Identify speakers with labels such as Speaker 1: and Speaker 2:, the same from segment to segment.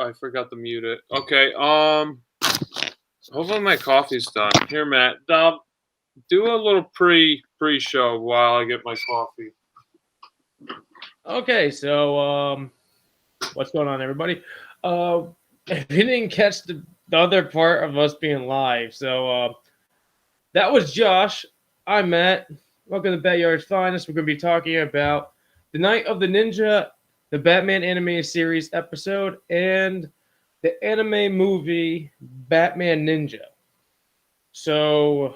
Speaker 1: I forgot to mute it. Okay. Hopefully my coffee's done. Here, Matt. Do a little pre-show while I get my coffee.
Speaker 2: Okay, so what's going on, everybody? If you didn't catch the other part of us being live, so that was Josh. I'm Matt. Welcome to BatYard's Finest. We're going to be talking about the Night of the Ninja, the Batman animated series episode, and the anime movie Batman Ninja. So,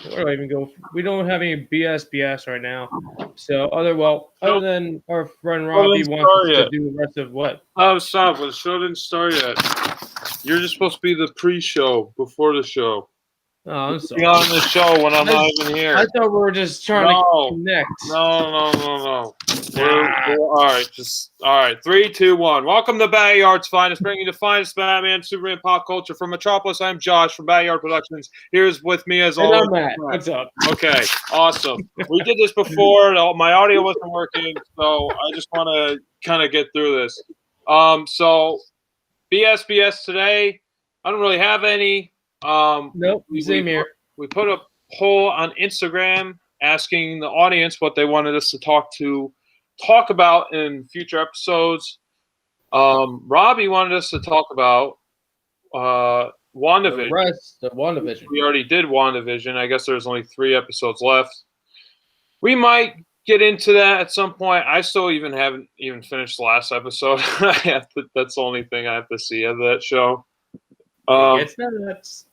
Speaker 2: where do I even go? We don't have any BS right now. So, other than our friend Robbie wants us to do the rest of what?
Speaker 1: Oh, stop. The show didn't start yet. You're just supposed to be the pre-show before the show.
Speaker 2: Oh, I'm sorry.
Speaker 1: Be on the show when I'm not even here.
Speaker 2: I thought we were just trying to connect.
Speaker 1: No. All right. 3, 2, 1. Welcome to BatYard's Finest, bringing you the finest Batman, Superman, pop culture from Metropolis. I'm Josh from BatYard Productions. Here's with me as always.
Speaker 2: I'm Matt. What's up?
Speaker 1: Okay, awesome. We did this before. My audio wasn't working, so I just want to kind of get through this. So BS today. I don't really have any.
Speaker 2: Nope, same here.
Speaker 1: We put a poll on Instagram asking the audience what they wanted us to talk about in future episodes. Robbie wanted us to talk about WandaVision.
Speaker 2: The rest of WandaVision.
Speaker 1: We already did WandaVision. I guess there's only 3 episodes left. We might get into that at some point. I still haven't finished the last episode. That's the only thing I have to see of that show.
Speaker 2: It's nuts.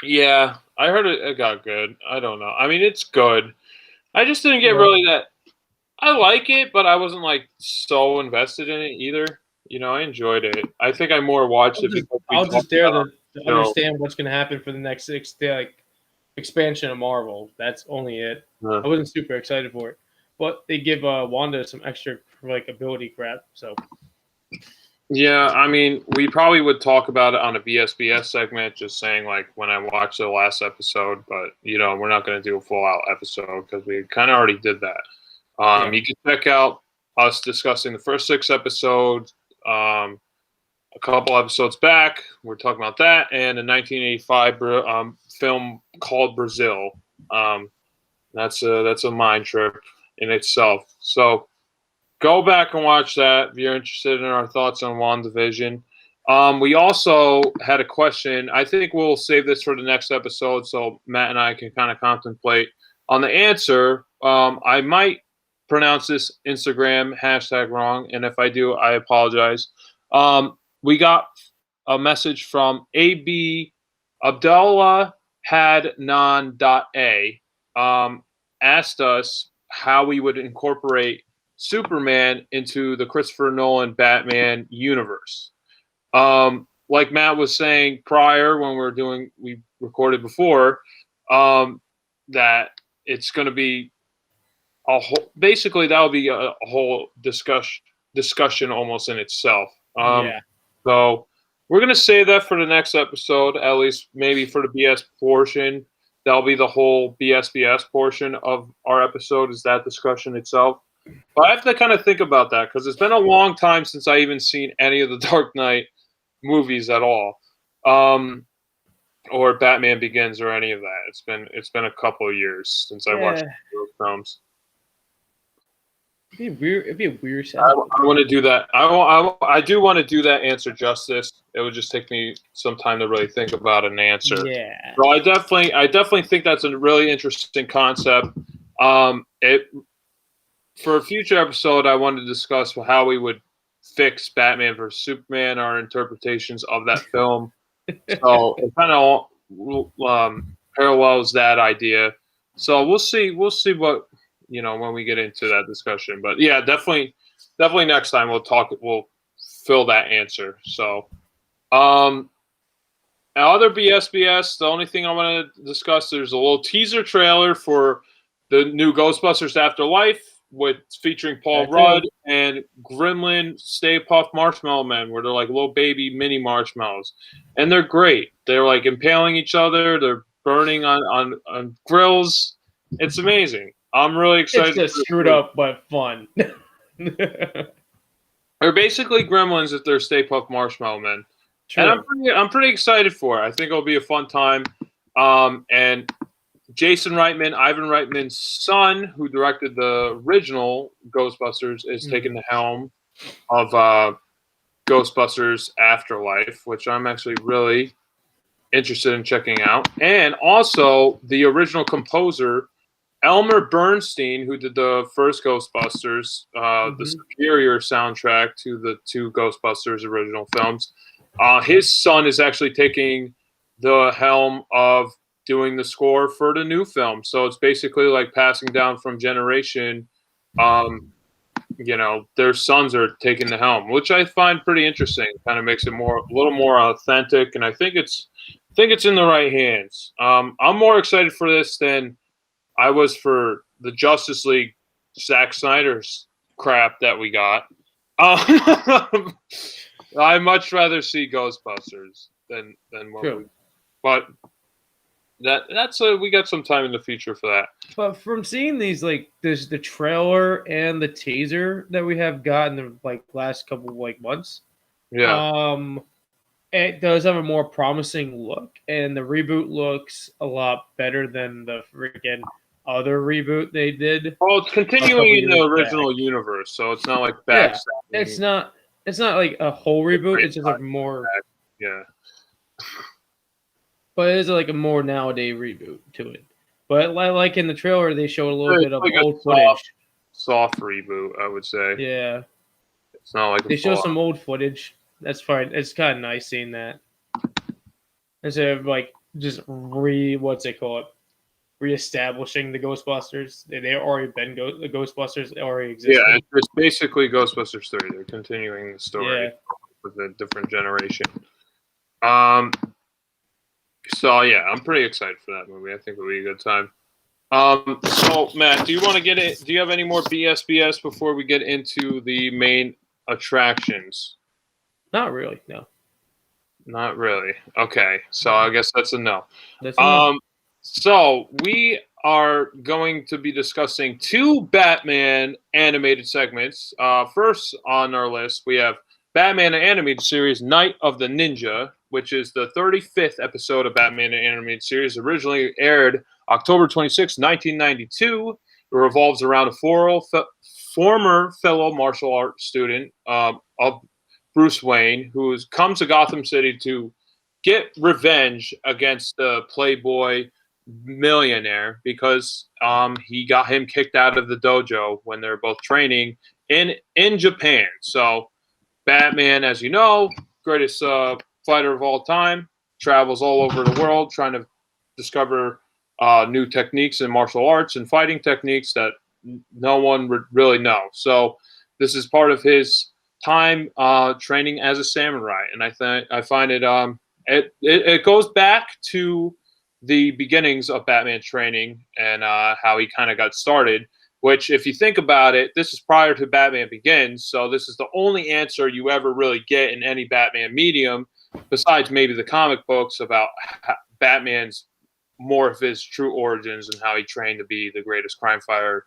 Speaker 1: Yeah, I heard it got good. I don't know. I mean, it's good. I just didn't get really that. I like it, but I wasn't like so invested in it either. You know, I enjoyed it. I think I more watched it because
Speaker 2: I'll just dare to understand what's going to happen for the next 6 expansion of Marvel. That's only it. I wasn't super excited for it, but they give Wanda some extra ability crap. So.
Speaker 1: Yeah, I mean, we probably would talk about it on a BS segment, just saying when I watched the last episode, but we're not going to do a full out episode because we kind of already did that. You can check out us discussing the first 6 episodes a couple episodes back. We're talking about that and a 1985 film called Brazil. That's a mind trip in itself. So go back and watch that if you're interested in our thoughts on WandaVision. We also had a question. I think we'll save this for the next episode so Matt and I can kind of contemplate on the answer. I might pronounce this Instagram hashtag wrong, and if I do, I apologize. We got a message from AB Abdullah Hadnan.a. Asked us how we would incorporate Superman into the Christopher Nolan Batman universe. Like Matt was saying prior when we recorded before, that it's going to be basically that'll be a whole discussion almost in itself. So we're going to save that for the next episode, at least maybe for the BS portion. That'll be the whole BS portion of our episode, is that discussion itself. But I have to kind of think about that because it's been a long time since I even seen any of the Dark Knight movies at all, or Batman Begins or any of that. It's been a couple of years since I watched those films.
Speaker 2: It'd be a weird.
Speaker 1: I want to do that. I do want to do that answer justice. It would just take me some time to really think about an answer.
Speaker 2: Yeah.
Speaker 1: So I definitely think that's a really interesting concept. For a future episode, I wanted to discuss how we would fix Batman vs Superman, our interpretations of that film. So it kind of parallels that idea. So we'll see what when we get into that discussion. But yeah, definitely next time we'll fill that answer. So other BS, the only thing I want to discuss, there's a little teaser trailer for the new Ghostbusters Afterlife featuring Paul Rudd and Gremlin Stay Puft Marshmallow Men, where they're like little baby mini marshmallows. And they're great. They're like impaling each other, they're burning on grills. It's amazing. I'm really excited.
Speaker 2: It's just screwed up but fun.
Speaker 1: They're basically Gremlins if they're Stay Puft Marshmallow Men.
Speaker 2: True.
Speaker 1: And I'm pretty excited for it. I think it'll be a fun time. And Jason Reitman, Ivan Reitman's son, who directed the original Ghostbusters, is taking the helm of Ghostbusters Afterlife, which I'm actually really interested in checking out. And also the original composer, Elmer Bernstein, who did the first Ghostbusters, the superior soundtrack to the two Ghostbusters original films. His son is actually taking the helm of doing the score for the new film. So it's basically like passing down from generation. Their sons are taking the helm, which I find pretty interesting. It kind of makes it a little more authentic, and I think it's in the right hands. I'm more excited for this than I was for the Justice League Zack Snyder's crap that we got. I much rather see Ghostbusters than what we. But that's we got some time in the future for that.
Speaker 2: But from seeing these, like there's the trailer and the teaser that we have gotten the last couple of months.
Speaker 1: Yeah.
Speaker 2: It does have a more promising look, and the reboot looks a lot better than the freaking other reboot they did.
Speaker 1: Well, it's continuing in the original universe, so it's not like back.
Speaker 2: Yeah, it's not like a whole reboot. It's just like more.
Speaker 1: Yeah.
Speaker 2: But it is like a more nowadays reboot to it. But like in the trailer, they showed a little bit of old footage.
Speaker 1: Soft reboot, I would say.
Speaker 2: Yeah.
Speaker 1: It's not like
Speaker 2: they show some old footage. That's fine. It's kind of nice seeing that. Instead of just reestablishing the Ghostbusters. They already been the Ghostbusters already existed.
Speaker 1: Yeah, it's basically Ghostbusters 3. They're continuing the story with a different generation. So yeah, I'm pretty excited for that movie. I think it'll be a good time. So Matt, do you want to get it? Do you have any more BSBS before we get into the main attractions?
Speaker 2: Not really, no.
Speaker 1: Not really. Okay, so I guess that's a no. So we are going to be discussing two Batman animated segments. First on our list, we have Batman animated series Night of the Ninja, which is the 35th episode of Batman animated series. Originally aired October 26, 1992. It revolves around a former fellow martial arts student of Bruce Wayne, who comes to Gotham City to get revenge against the Playboy millionaire because he got him kicked out of the dojo when they're both training in Japan. So Batman, as you know, greatest fighter of all time, travels all over the world trying to discover new techniques in martial arts and fighting techniques that no one would really know. So this is part of his time training as a samurai, and I find it goes back to the beginnings of Batman training and how he kind of got started. Which, if you think about it, this is prior to Batman Begins, so this is the only answer you ever really get in any Batman medium, besides maybe the comic books about Batman's more of his true origins and how he trained to be the greatest crime fighter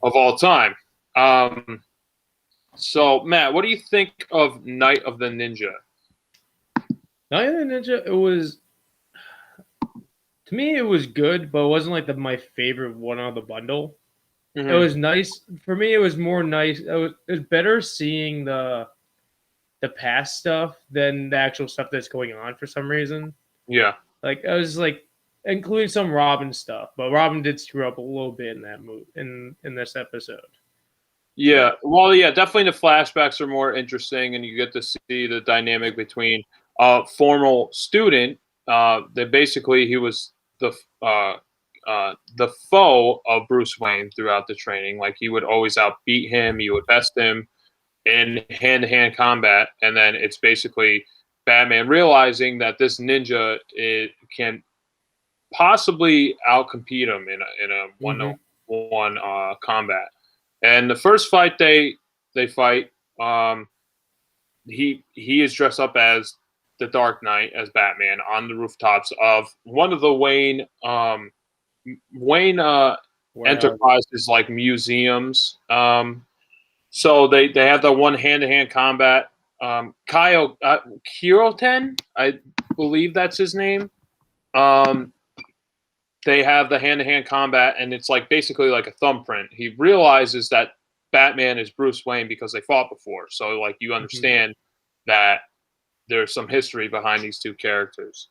Speaker 1: of all time. So, Matt, what do you think of Night of the Ninja?
Speaker 2: Night of the Ninja, to me, it was good, but it wasn't my favorite one out of the bundle. Mm-hmm. It was nice. For me, it was more nice. It was better seeing the past stuff than the actual stuff that's going on for some reason.
Speaker 1: Yeah.
Speaker 2: I was including some Robin stuff, but Robin did screw up a little bit in that in this episode.
Speaker 1: Yeah, well, yeah, definitely the flashbacks are more interesting, and you get to see the dynamic between formal student. That basically he was the foe of Bruce Wayne throughout the training. He would always outbeat him, he would best him in hand-to-hand combat, and then it's basically Batman realizing that this ninja can possibly outcompete him in a one-on-one combat. And the first fight they fight, he is dressed up as the Dark Knight, as Batman, on the rooftops of one of the Wayne Enterprises museums. So they have the one hand-to-hand combat. Kiroten, I believe that's his name. They have the hand-to-hand combat, and it's like basically like a thumbprint. He realizes that Batman is Bruce Wayne because they fought before. So like you understand that there's some history behind these two characters.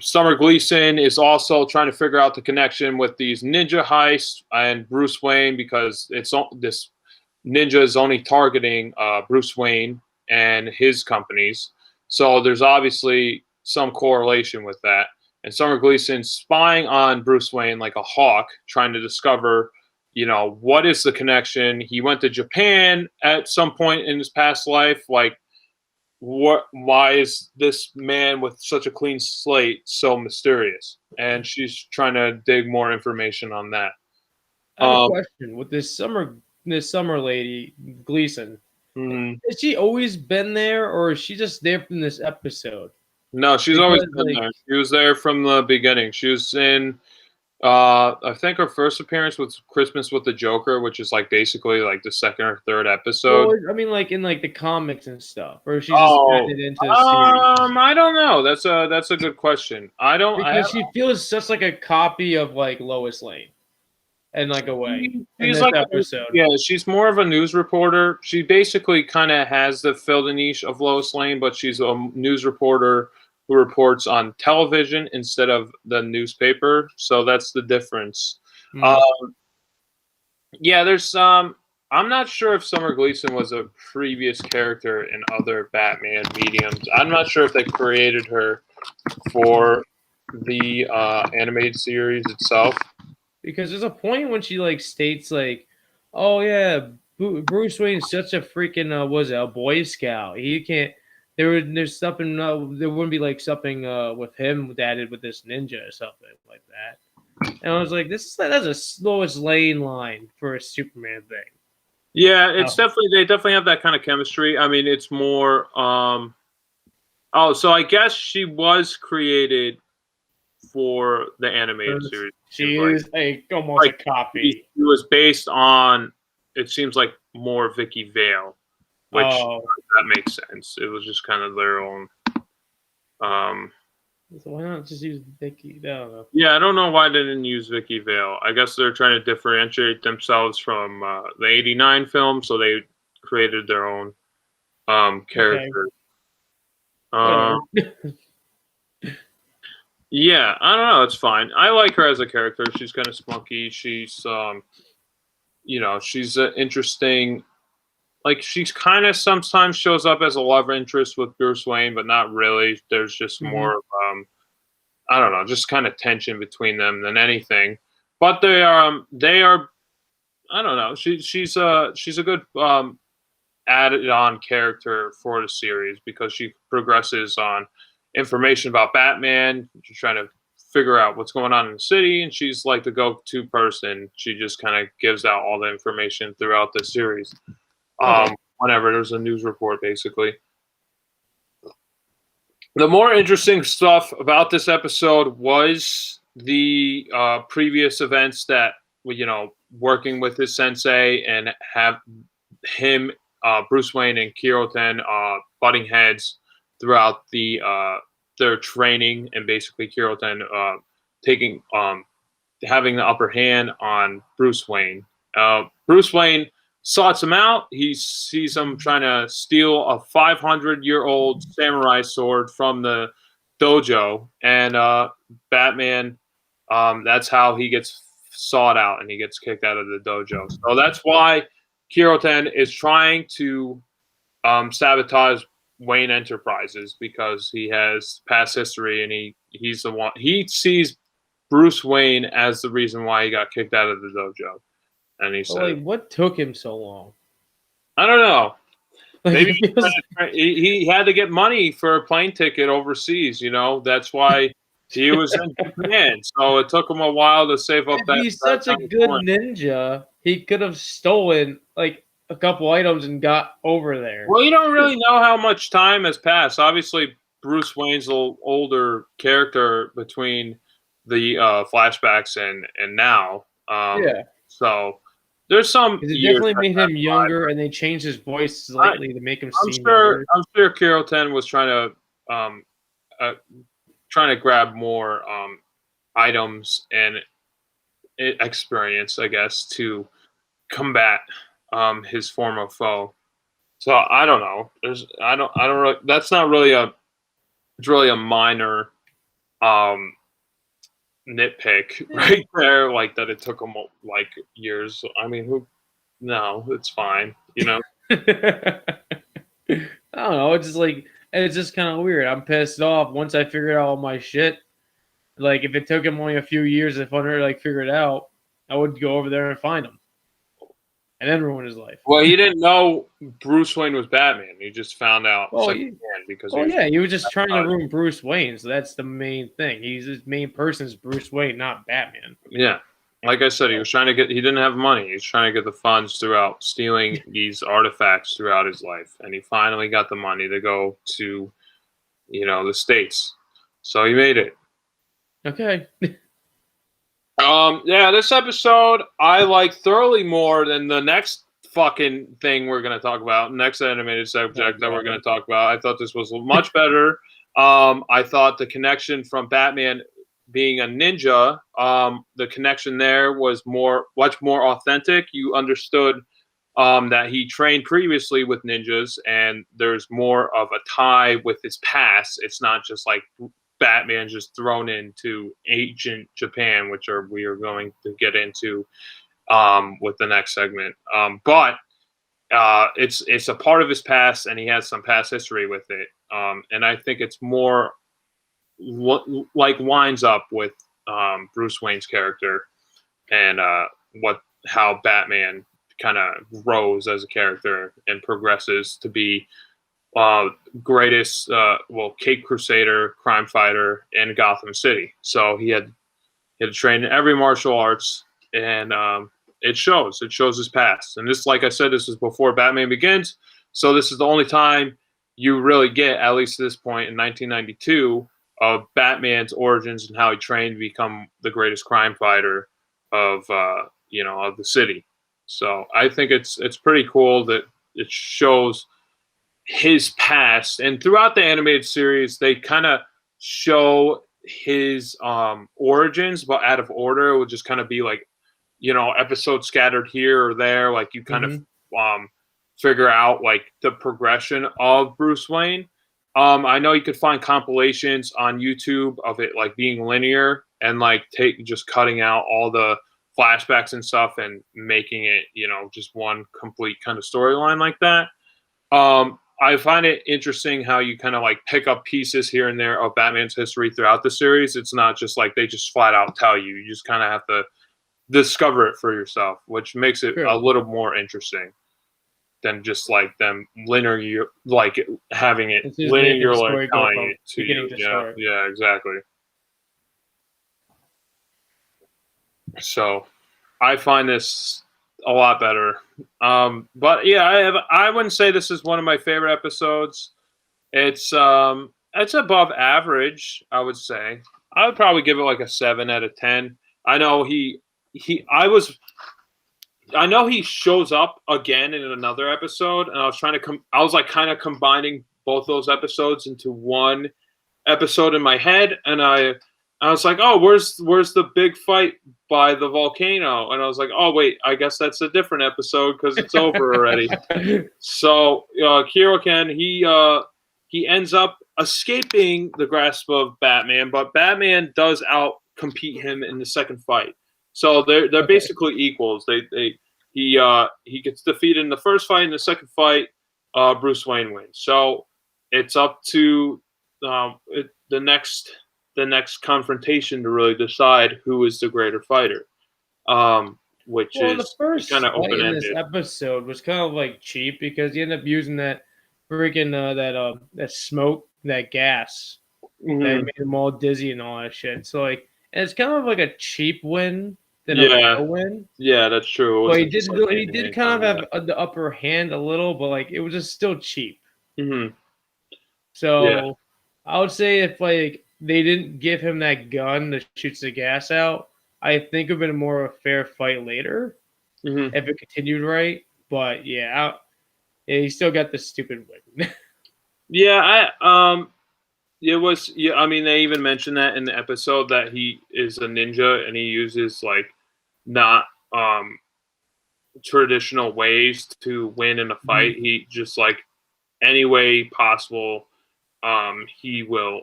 Speaker 1: Summer Gleason is also trying to figure out the connection with these ninja heists and Bruce Wayne because this ninja is only targeting Bruce Wayne and his companies. So there's obviously some correlation with that. And Summer Gleason spying on Bruce Wayne like a hawk, trying to discover, what is the connection. He went to Japan at some point in his past life. Like, why is this man with such a clean slate so mysterious? And she's trying to dig more information on that.
Speaker 2: I have a question with this summer lady Gleason. Has she always been there, or is she just there from this episode?
Speaker 1: No, she's always been there. She was there from the beginning. She was in, I think her first appearance was Christmas with the Joker, which is like basically like the second or third episode.
Speaker 2: Well, I mean, like in like the comics and stuff, or she's just added into the series.
Speaker 1: I don't know. That's a good question.
Speaker 2: Because she feels just like a copy of like Lois Lane, in like a way.
Speaker 1: She's like
Speaker 2: episode.
Speaker 1: She's more of a news reporter. She basically kind of has the fill the niche of Lois Lane, but she's a news reporter who reports on television instead of the newspaper. So that's the difference. There's I'm not sure if Summer Gleason was a previous character in other Batman mediums. I'm not sure if they created her for the animated series itself.
Speaker 2: Because there's a point when she like states like, "Oh yeah, Bruce Wayne's such a freaking a Boy Scout. He can't. There's something. There wouldn't be like something with him added with this ninja or something like that." And I was like, "That's a Lois Lane line for a Superman thing."
Speaker 1: Yeah, it's they definitely have that kind of chemistry. I mean, it's more. So I guess she was created for the animated series.
Speaker 2: She is almost a copy.
Speaker 1: It was based on, it seems like more Vicky Vale, which that makes sense. It was just kind of their own.
Speaker 2: So why not just use Vicky? I don't know.
Speaker 1: Yeah, I don't know why they didn't use Vicky Vale. I guess they're trying to differentiate themselves from the '89 film, so they created their own character. Yeah, I don't know. It's fine. I like her as a character. She's kind of spunky. She's, she's interesting. Like, she's kind of sometimes shows up as a love interest with Bruce Wayne, but not really. There's just more of, I don't know, just kind of tension between them than anything. But they are. I don't know. She's a good added on character for the series because she progresses on information about Batman. She's trying to figure out what's going on in the city, and she's like the go-to person. She just kind of gives out all the information throughout the series. Whenever there's a news report, basically. The more interesting stuff about this episode was the previous events that, working with his sensei and have him, Bruce Wayne and Kiroten butting heads throughout their training, and basically Kiroten having the upper hand on Bruce Wayne. Bruce Wayne sorts him out. He sees him trying to steal a 500-year-old samurai sword from the dojo, and Batman, that's how he gets sought out and he gets kicked out of the dojo. So that's why Kiroten is trying to sabotage Wayne Enterprises, because he has past history, and he's the one. He sees Bruce Wayne as the reason why he got kicked out of the dojo. And he said,
Speaker 2: what took him so long?
Speaker 1: I don't know. Maybe he had to get money for a plane ticket overseas. That's why he was in Japan. So it took him a while to save up that.
Speaker 2: He's such a good ninja. He could have stolen like a couple items and got over there.
Speaker 1: Well, you don't really know how much time has passed. Obviously, Bruce Wayne's a little older character between the flashbacks and now. So, There's some
Speaker 2: Because it
Speaker 1: years
Speaker 2: definitely
Speaker 1: that
Speaker 2: made
Speaker 1: got
Speaker 2: him
Speaker 1: by,
Speaker 2: younger, and they changed his voice slightly to make him
Speaker 1: I'm
Speaker 2: seem
Speaker 1: sure.
Speaker 2: younger.
Speaker 1: I'm sure Kiro was um, uh, trying to grab more items and experience, I guess, to combat his former foe. So I don't know. I don't really. That's not really a. It's really a minor um, nitpick right there. Like that, it took him like years. I mean, who? No, it's fine. You know.
Speaker 2: I don't know. It's just kind of weird. I'm pissed off once I figured out all my shit. Like if it took him only a few years if I to like figure it out, I would go over there and find him, and then ruin his life.
Speaker 1: Well, he didn't know Bruce Wayne was Batman. He just found out
Speaker 2: Well,
Speaker 1: secondhand because he
Speaker 2: oh
Speaker 1: was.
Speaker 2: yeah, he was just trying to ruin Bruce Wayne. So that's the main thing. His main person is Bruce Wayne, not Batman.
Speaker 1: Yeah. Like I said, he was trying to get. He didn't have money. He was trying to get the funds throughout stealing these artifacts throughout his life, and he finally got the money to go to, the States. So he made it.
Speaker 2: Okay.
Speaker 1: Yeah, this episode I like thoroughly more than the next fucking thing we're gonna talk about. Next animated subject that we're gonna talk about. I thought this was much better. I thought the connection from Batman being a ninja, the connection there was much more authentic. You understood that he trained previously with ninjas, and there's more of a tie with his past. It's not just like Batman just thrown into ancient Japan, which we are going to get into with the next segment. But it's a part of his past, and he has some past history with it. And I think it's more like winds up with Bruce Wayne's character and how Batman kind of grows as a character and progresses to be greatest Cape Crusader, crime fighter in Gotham City. So he had to train in every martial arts, and it shows his past. And this, like I said, this is before Batman Begins, so this is the only time you really get, at least at this point in 1992, of Batman's origins and how he trained to become the greatest crime fighter of of the city. So I think it's pretty cool that it shows his past, and throughout the animated series they kind of show his origins but out of order. It would just kind of be like episodes scattered here or there, like you kind of figure out like the progression of Bruce Wayne. I know you could find compilations on YouTube of it like being linear and like just cutting out all the flashbacks and stuff and making it just one complete kind of storyline like that. I find it interesting how you kind of like pick up pieces here and there of Batman's history throughout the series. It's not just like they just flat out tell you. You just kind of have to discover it for yourself, which makes it a little more interesting than just like them linear, like having it linear, like telling it to you. Yeah, exactly. So I find this a lot better. But yeah, I wouldn't say this is one of my favorite episodes. It's above average, I would say. I would probably give it like a 7 out of 10. I know I know he shows up again in another episode, and I was trying to I was like kind of combining both those episodes into one episode in my head, and I was like, oh, where's the big fight by the volcano? And I was like, oh wait, I guess that's a different episode because it's over already. So Kiroken, he ends up escaping the grasp of Batman, but Batman does out compete him in the second fight. So they're basically equals. He gets defeated in the first fight. In the second fight, Bruce Wayne wins. So it's up to the next confrontation to really decide who is the greater fighter. Which is
Speaker 2: the first
Speaker 1: kind of open ended.
Speaker 2: This episode was kind of like cheap because you end up using that freaking that smoke, that gas that made them all dizzy and all that shit. So like, and it's kind of like a cheap win than a real win.
Speaker 1: Yeah, that's true.
Speaker 2: But he did kind of have the upper hand a little, but like it was just still cheap.
Speaker 1: Mm-hmm.
Speaker 2: So I would say if like they didn't give him that gun that shoots the gas out, I think it would have been more of a fair fight later. if it continued right. But yeah, he still got the stupid wig.
Speaker 1: Yeah, it was. Yeah, I mean, they even mentioned that in the episode that he is a ninja and he uses like not traditional ways to win in a fight. He just like any way possible, he will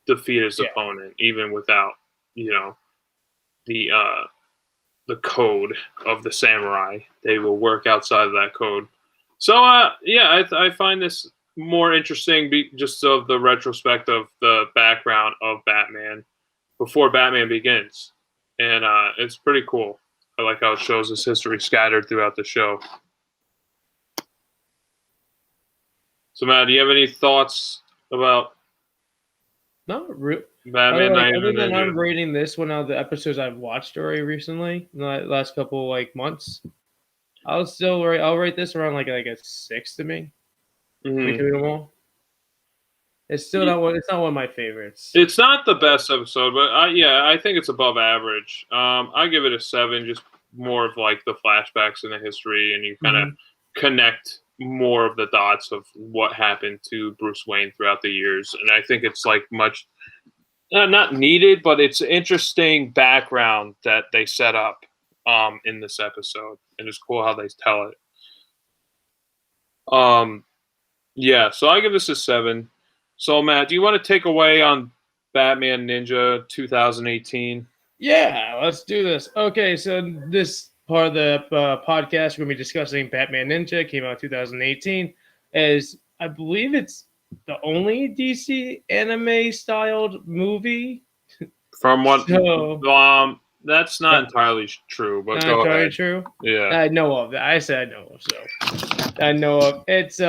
Speaker 1: defeat his opponent even without you know the code of the samurai. They will work outside of that code. So yeah, I find this more interesting just of the retrospect of the background of Batman before Batman Begins, and it's pretty cool. I like how it shows his history scattered throughout the show. So Matt, do you have any thoughts about
Speaker 2: Not real.
Speaker 1: Batman Night of the
Speaker 2: Other than
Speaker 1: Ninja?
Speaker 2: I'm rating this one out of the episodes I've watched already recently, in the last couple like months, I'll rate this around like a 6 to me between them all. It's still not one. It's not one of my favorites.
Speaker 1: It's not the best episode, but I think it's above average. I give it a 7, just more of like the flashbacks in the history, and you kind of connect more of the dots of what happened to Bruce Wayne throughout the years. And I think it's like much not needed, but it's interesting background that they set up in this episode, and it's cool how they tell it. Yeah, so I give this a 7. So Matt, do you want to take away on Batman Ninja 2018?
Speaker 2: Yeah, let's do this. Okay, so this part of the podcast we're going to be discussing Batman Ninja, came out in 2018. As I believe it's the only DC anime styled movie.
Speaker 1: From what? That's not entirely true, but go ahead.
Speaker 2: True.
Speaker 1: Yeah,
Speaker 2: I know of that. I said I know of, so I know of. It's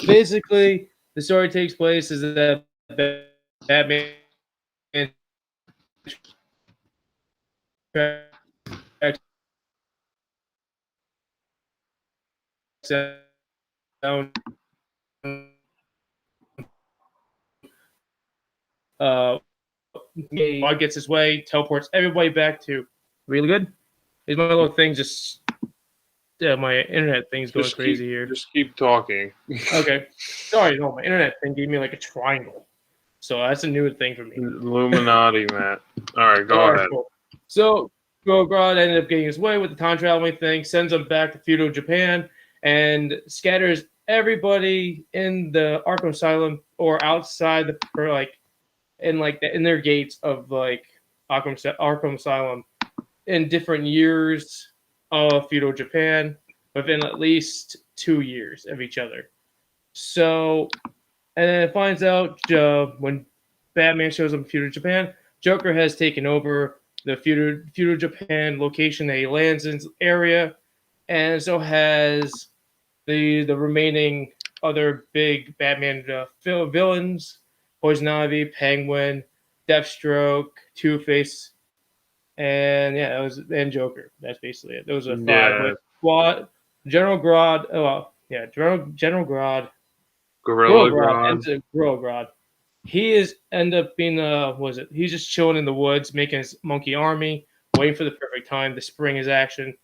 Speaker 2: basically the story takes place is that Batman down God gets his way, teleports everybody back to really good. These my little things just my internet thing's going crazy here.
Speaker 1: Just keep talking.
Speaker 2: Okay. Sorry, no, my internet thing gave me like a triangle. So that's a new thing for me.
Speaker 1: Illuminati, Matt. All right, go ahead.
Speaker 2: Cool. So Grodd ended up getting his way with the time traveling thing, sends him back to feudal Japan, and scatters everybody in the Arkham Asylum or outside in their gates of like Arkham Asylum in different years of feudal Japan within at least 2 years of each other. So, and then it finds out when Batman shows up in feudal Japan, Joker has taken over the feudal Japan location that he lands in area, and so has the remaining other big Batman villains: Poison Ivy, Penguin, Deathstroke, Two-Face, and Joker. That's basically it. Those are 5.
Speaker 1: Yeah.
Speaker 2: With General Grodd. General Grodd.
Speaker 1: Gorilla Grodd.
Speaker 2: Gorilla Grodd. He is end up being he's just chilling in the woods, making his monkey army, waiting for the perfect time to spring his action.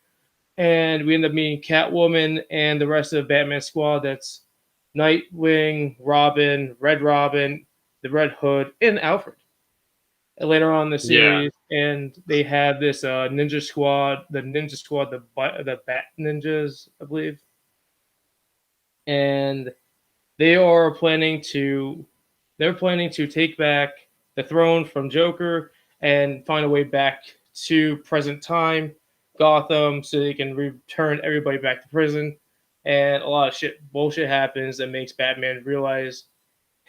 Speaker 2: And we end up meeting Catwoman and the rest of the Batman squad. That's Nightwing, Robin, the Red Hood, and Alfred. And later on in the series, and they have this ninja squad, the Bat Ninjas, I believe. And they're planning to take back the throne from Joker and find a way back to present time Gotham so they can return everybody back to prison. And a lot of bullshit happens that makes Batman realize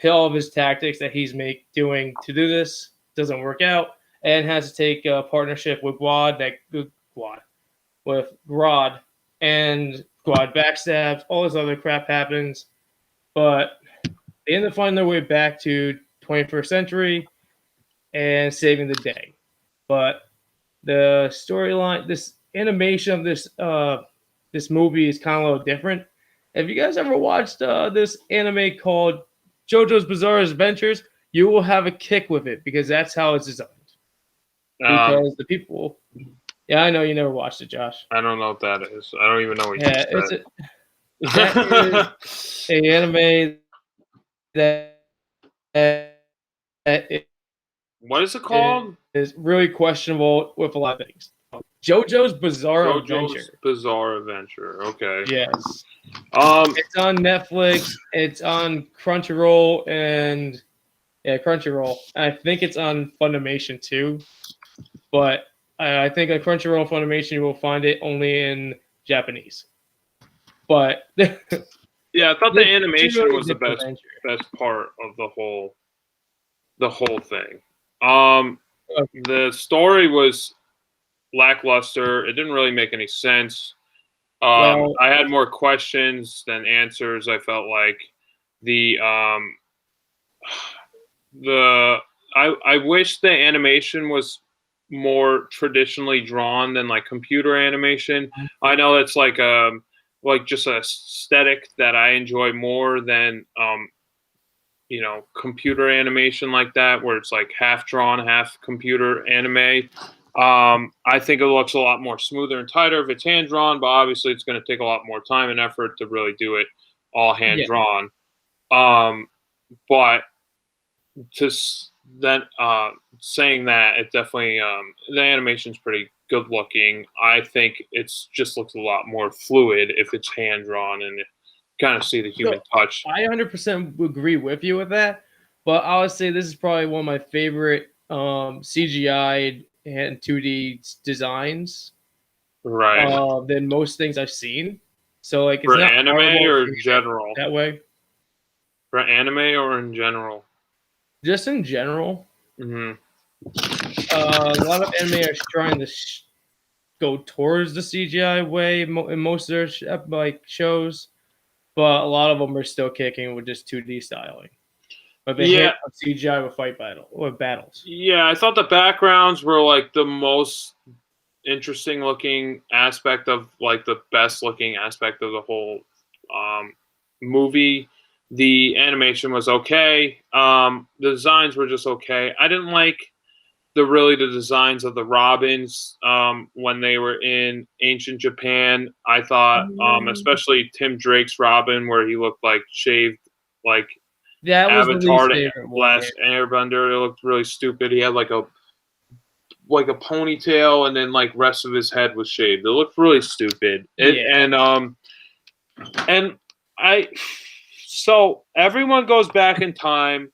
Speaker 2: all of his tactics that he's doing to do this doesn't work out, and has to take a partnership with Grodd, and Grodd backstabs. All this other crap happens, but they end up finding their way back to 21st century and saving the day. But the storyline, this animation of this movie is kind of a little different. Have you guys ever watched this anime called JoJo's Bizarre Adventures? You will have a kick with it because that's how it's designed. Because the people Yeah, I know you never watched it, Josh.
Speaker 1: I don't know what that is. I don't even know what
Speaker 2: Yeah,
Speaker 1: you
Speaker 2: that is
Speaker 1: said.
Speaker 2: an anime that
Speaker 1: What is it called?
Speaker 2: is really questionable with a lot of things. JoJo's Bizarre
Speaker 1: JoJo's
Speaker 2: Adventure.
Speaker 1: Bizarre Adventure. Okay.
Speaker 2: Yes.
Speaker 1: Um.
Speaker 2: It's on Netflix. It's on Crunchyroll and Crunchyroll. I think it's on Funimation too, but I think on Crunchyroll and Funimation you will find it only in Japanese. But
Speaker 1: Yeah, I thought the animation
Speaker 2: really
Speaker 1: was the
Speaker 2: different
Speaker 1: best part of the whole thing. Um.
Speaker 2: adventure.
Speaker 1: The story was lackluster. It didn't really make any sense.
Speaker 2: Well,
Speaker 1: I had more questions than answers. I felt like the the I wish the animation was more traditionally drawn than like computer animation. I know it's like just a aesthetic that I enjoy more than computer animation like that, where it's like half drawn, half computer anime. I think it looks a lot more smoother and tighter if it's hand drawn, but obviously it's going to take a lot more time and effort to really do it all hand
Speaker 2: yeah.
Speaker 1: drawn. But to then saying that, it definitely the animation's pretty good looking. I think it's just looks a lot more fluid if it's hand drawn and kind of see the human
Speaker 2: So
Speaker 1: touch.
Speaker 2: I 100% agree with you with that, but I would say this is probably one of my favorite CGI and 2D designs
Speaker 1: Right.
Speaker 2: than most things I've seen. So like it's
Speaker 1: For
Speaker 2: not
Speaker 1: anime
Speaker 2: horrible
Speaker 1: or general?
Speaker 2: that way.
Speaker 1: For anime or in general?
Speaker 2: Just in general,
Speaker 1: Hmm.
Speaker 2: a lot of anime are trying to go towards the CGI way in most of their shows, but a lot of them are still kicking with just 2D styling. But they hit
Speaker 1: Yeah,
Speaker 2: on CGI with battles.
Speaker 1: yeah. I thought the backgrounds were like the most interesting looking aspect of like the best looking aspect of the whole um, movie. The animation was okay. The designs were just okay. I didn't like the designs of the Robins when they were in ancient Japan. I thought, especially Tim Drake's Robin, where he looked like shaved, like
Speaker 2: That was the
Speaker 1: Avatar
Speaker 2: least
Speaker 1: to
Speaker 2: favorite one.
Speaker 1: Last Airbender. It looked really stupid. He had like a ponytail, and then like rest of his head was shaved. It looked really stupid. It
Speaker 2: Yeah.
Speaker 1: and I so everyone goes back in time,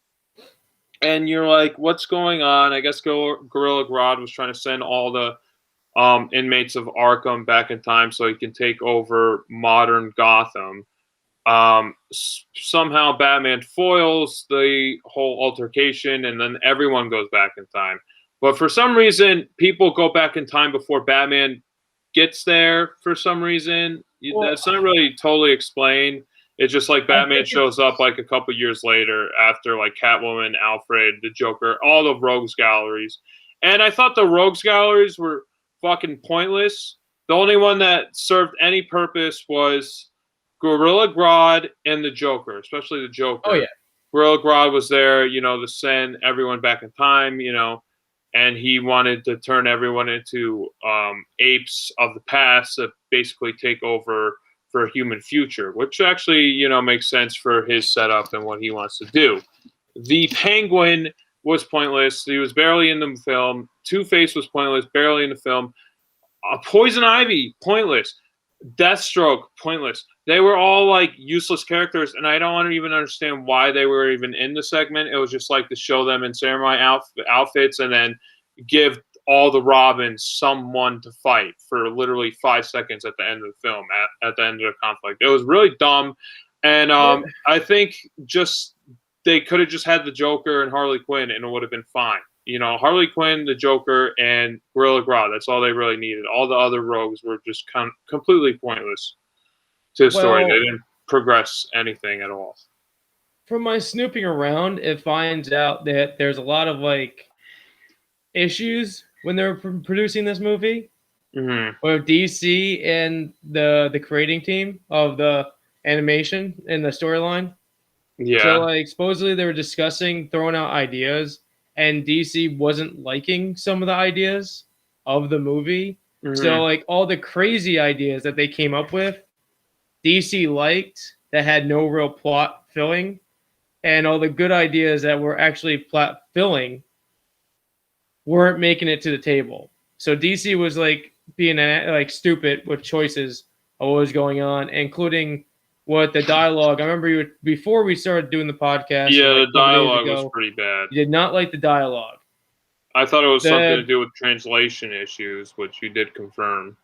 Speaker 1: and you're like, what's going on? I guess Gorilla Grodd was trying to send all the inmates of Arkham back in time so he can take over modern Gotham. Somehow Batman foils the whole altercation, and then everyone goes back in time. But for some reason, people go back in time before Batman gets there. For some reason,
Speaker 2: Well,
Speaker 1: that's not really totally explained. It's just like
Speaker 2: I
Speaker 1: Batman
Speaker 2: think
Speaker 1: shows up like a couple years later after like Catwoman, Alfred, the Joker, all the Rogues galleries. And I thought the Rogues galleries were fucking pointless. The only one that served any purpose was Gorilla Grodd and the Joker, especially the Joker.
Speaker 2: Oh yeah.
Speaker 1: Gorilla Grodd was there, to send everyone back in time, and he wanted to turn everyone into apes of the past to basically take over for a human future, which actually, makes sense for his setup and what he wants to do. The Penguin was pointless. He was barely in the film. Two-Face was pointless, barely in the film. Poison Ivy, pointless. Deathstroke, pointless. They were all like useless characters, and I don't even understand why they were even in the segment. It was just like to show them in samurai outfits and then give all the Robins someone to fight for literally 5 seconds at the end of the film, at the end of the conflict. It was really dumb, and I think just they could have just had the Joker and Harley Quinn, and it would have been fine. Harley Quinn, the Joker, and Gorilla Grodd. That's all they really needed. All the other rogues were just completely pointless to the story. They
Speaker 2: Well,
Speaker 1: didn't progress anything at all.
Speaker 2: from my snooping around, it finds out that there's a lot of issues when they're producing this movie
Speaker 1: Mm-hmm.
Speaker 2: with DC and the creating team of the animation and the storyline. So
Speaker 1: Yeah.
Speaker 2: supposedly they were discussing throwing out ideas, and DC wasn't liking some of the ideas of the movie. So like all the crazy ideas that they came up with, DC liked that had no real plot filling, and all the good ideas that were actually plot filling weren't making it to the table. So DC was like being like stupid with choices of what was going on, including what the dialogue. I remember before we started doing the podcast.
Speaker 1: Yeah,
Speaker 2: like
Speaker 1: the dialogue was pretty bad.
Speaker 2: You did not like the dialogue.
Speaker 1: I thought it was something to do with translation issues, which you did confirm.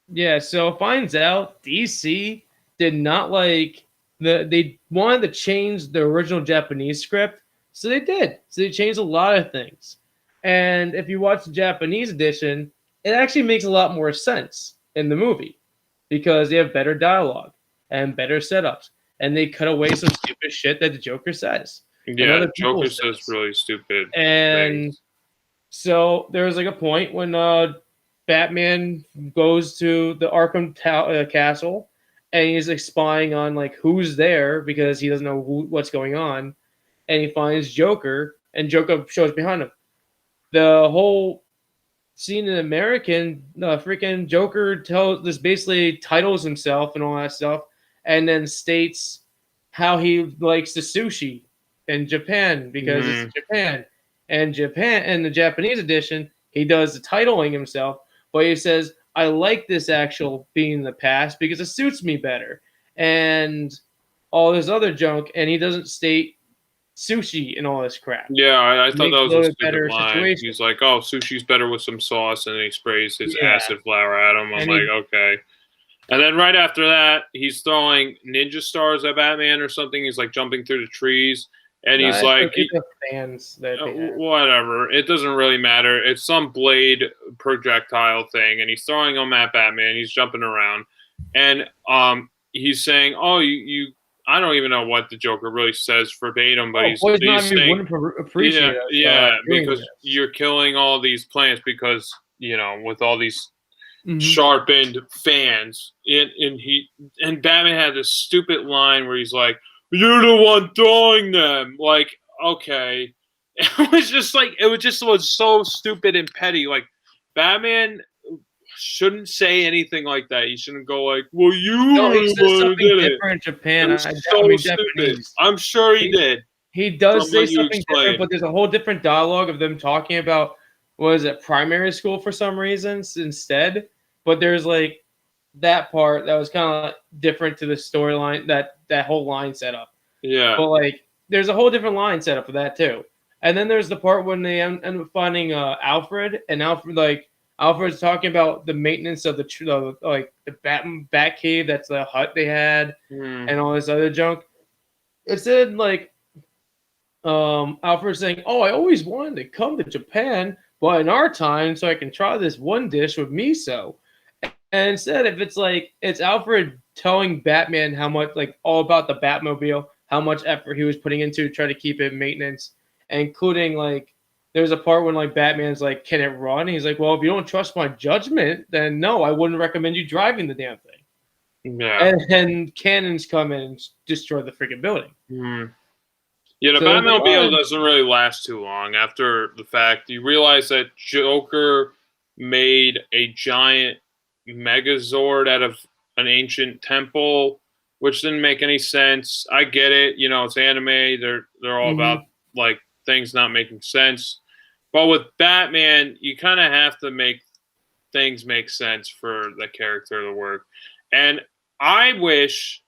Speaker 2: Yeah, so finds out DC did not like they wanted to change the original Japanese script, so they did. So they changed a lot of things. And if you watch the Japanese edition, it actually makes a lot more sense in the movie because they have better dialogue and better setups, and they cut away some stupid shit that the Joker says.
Speaker 1: Yeah, Joker says really stupid things.
Speaker 2: So there was like a point when Batman goes to the Arkham castle, and he's like spying on like who's there because he doesn't know what's going on, and he finds Joker, and Joker shows behind him. The whole scene in American, freaking Joker basically titles himself and all that stuff, and then states how he likes the sushi in Japan because it's Japan. And in the Japanese edition, he does the titling himself, but he says, I like this actual being in the past because it suits me better. And all this other junk, and he doesn't state sushi and all this crap.
Speaker 1: Yeah, I thought that was a stupid line. Situation. He's like, oh, sushi's better with some sauce, and then he sprays his acid flour at him. I'm like, okay. And then right after that, he's throwing ninja stars at Batman or something. He's like jumping through the trees. And he's like,
Speaker 2: fans
Speaker 1: whatever. It doesn't really matter. It's some blade projectile thing, and he's throwing them at Batman. He's jumping around, and he's saying, "Oh, you." I don't even know what the Joker really says verbatim, but he's saying, because you're killing all these plants because with all these sharpened fans, and Batman had this stupid line where he's like, you're the one throwing them. Like, okay. It was so stupid and petty. Like, Batman shouldn't say anything like that. He shouldn't go like, well,
Speaker 2: he says something different in Japan.
Speaker 1: Japanese. I'm sure he did.
Speaker 2: He does say something different, but there's a whole different dialogue of them talking about, primary school for some reasons instead. But there's like that part that was kind of different to the storyline, that whole line setup.
Speaker 1: Yeah.
Speaker 2: But like, there's a whole different line setup for that too. And then there's the part when they end up finding Alfred, and Alfred's talking about the maintenance of the bat cave, that's the hut they had, and all this other junk. It said like, Alfred saying, "Oh, I always wanted to come to Japan, but in our time, so I can try this one dish with miso." And instead, if it's Alfred telling Batman how much, all about the Batmobile, how much effort he was putting into to try to keep it in maintenance, including there's a part when Batman's like, "Can it run?" He's like, "Well, if you don't trust my judgment, then no, I wouldn't recommend you driving the damn thing."
Speaker 1: Yeah.
Speaker 2: And cannons come in and destroy the freaking building.
Speaker 1: Yeah, the Batmobile doesn't really last too long. After the fact, you realize that Joker made a giant Megazord out of an ancient temple, which didn't make any sense. I get it, it's anime. They're all about things not making sense. But with Batman, you kind of have to make things make sense for the character to work. And I wish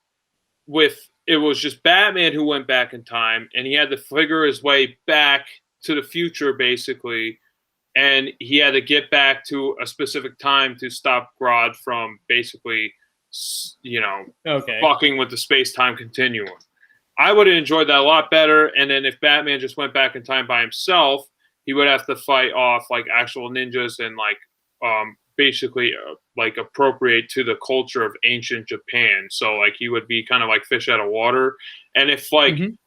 Speaker 1: it was just Batman who went back in time, and he had to figure his way back to the future, basically. And he had to get back to a specific time to stop Grodd from basically, fucking with the space-time continuum. I would have enjoyed that a lot better. And then if Batman just went back in time by himself, he would have to fight off actual ninjas and basically appropriate to the culture of ancient Japan. So he would be kind of like fish out of water. And if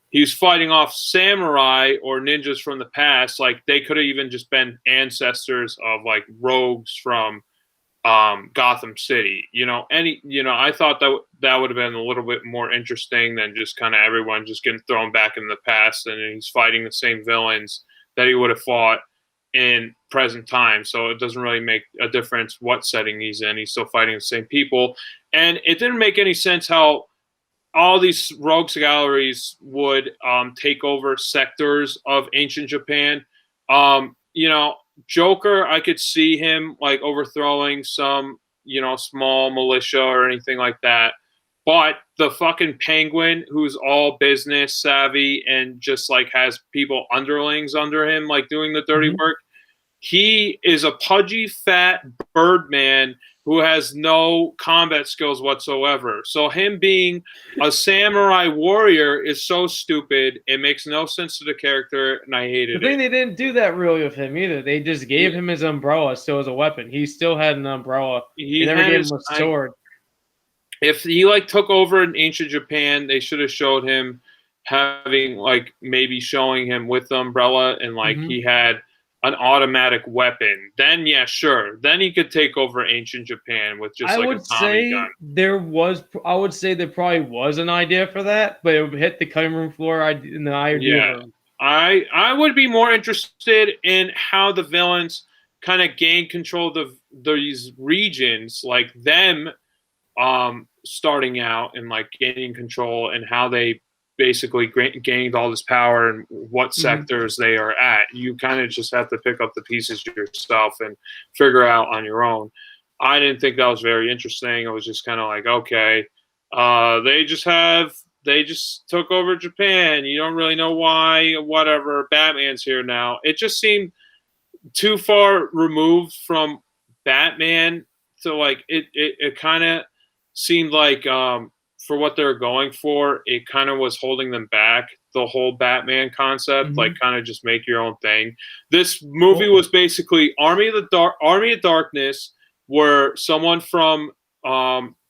Speaker 1: he's fighting off samurai or ninjas from the past, they could have even just been ancestors of rogues from Gotham City. I thought that would have been a little bit more interesting than just kind of everyone just getting thrown back in the past, and he's fighting the same villains that he would have fought in present time, so it doesn't really make a difference what setting he's in. He's still fighting the same people, and it didn't make any sense how all these rogues galleries would take over sectors of ancient Japan. Joker, I could see him like overthrowing some, small militia or anything like that. But the fucking Penguin, who's all business savvy and just like has people underlings under him, like doing the dirty work, he is a pudgy, fat Birdman who has no combat skills whatsoever. So him being a samurai warrior is so stupid. It makes no sense to the character, and I hated it.
Speaker 2: The thing, they didn't do that really with him either. They just gave him his umbrella still as a weapon. He still had an umbrella. He never gave him a sword.
Speaker 1: If he took over in ancient Japan, they should have showed him having maybe showing him with the umbrella and he had an automatic weapon. Then yeah, sure. Then he could take over ancient Japan with just a Tommy gun.
Speaker 2: I would say there probably was an idea for that, but it hit the cutting room floor in the idea room.
Speaker 1: I would be more interested in how the villains kind of gain control of these regions, like them starting out and gaining control, and how they basically gained all this power and what sectors they are at. You kind of just have to pick up the pieces yourself and figure out on your own. I didn't think that was very interesting. I was just kind of okay, they just took over Japan. You don't really know why, whatever. Batman's here now. It just seemed too far removed from Batman to it kind of seemed for what they're going for, it kind of was holding them back. The whole Batman concept, kind of just make your own thing. This movie was basically Army of Darkness, where someone from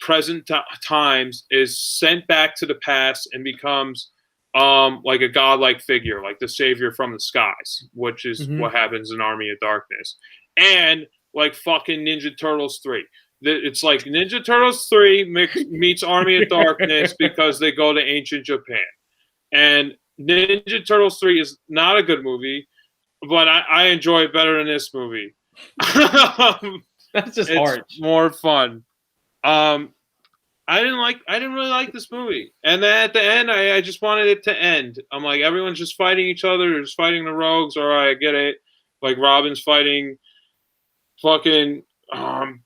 Speaker 1: present times is sent back to the past and becomes a godlike figure, like the savior from the skies, which is what happens in Army of Darkness. And fucking Ninja Turtles 3. It's like Ninja Turtles 3 meets Army of Darkness because they go to ancient Japan. And Ninja Turtles 3 is not a good movie, but I enjoy it better than this movie.
Speaker 2: That's just hard.
Speaker 1: It's more fun. I didn't really like this movie. And then at the end, I just wanted it to end. I'm like, everyone's just fighting each other. They're just fighting the rogues. All right, I get it. Robin's fighting fucking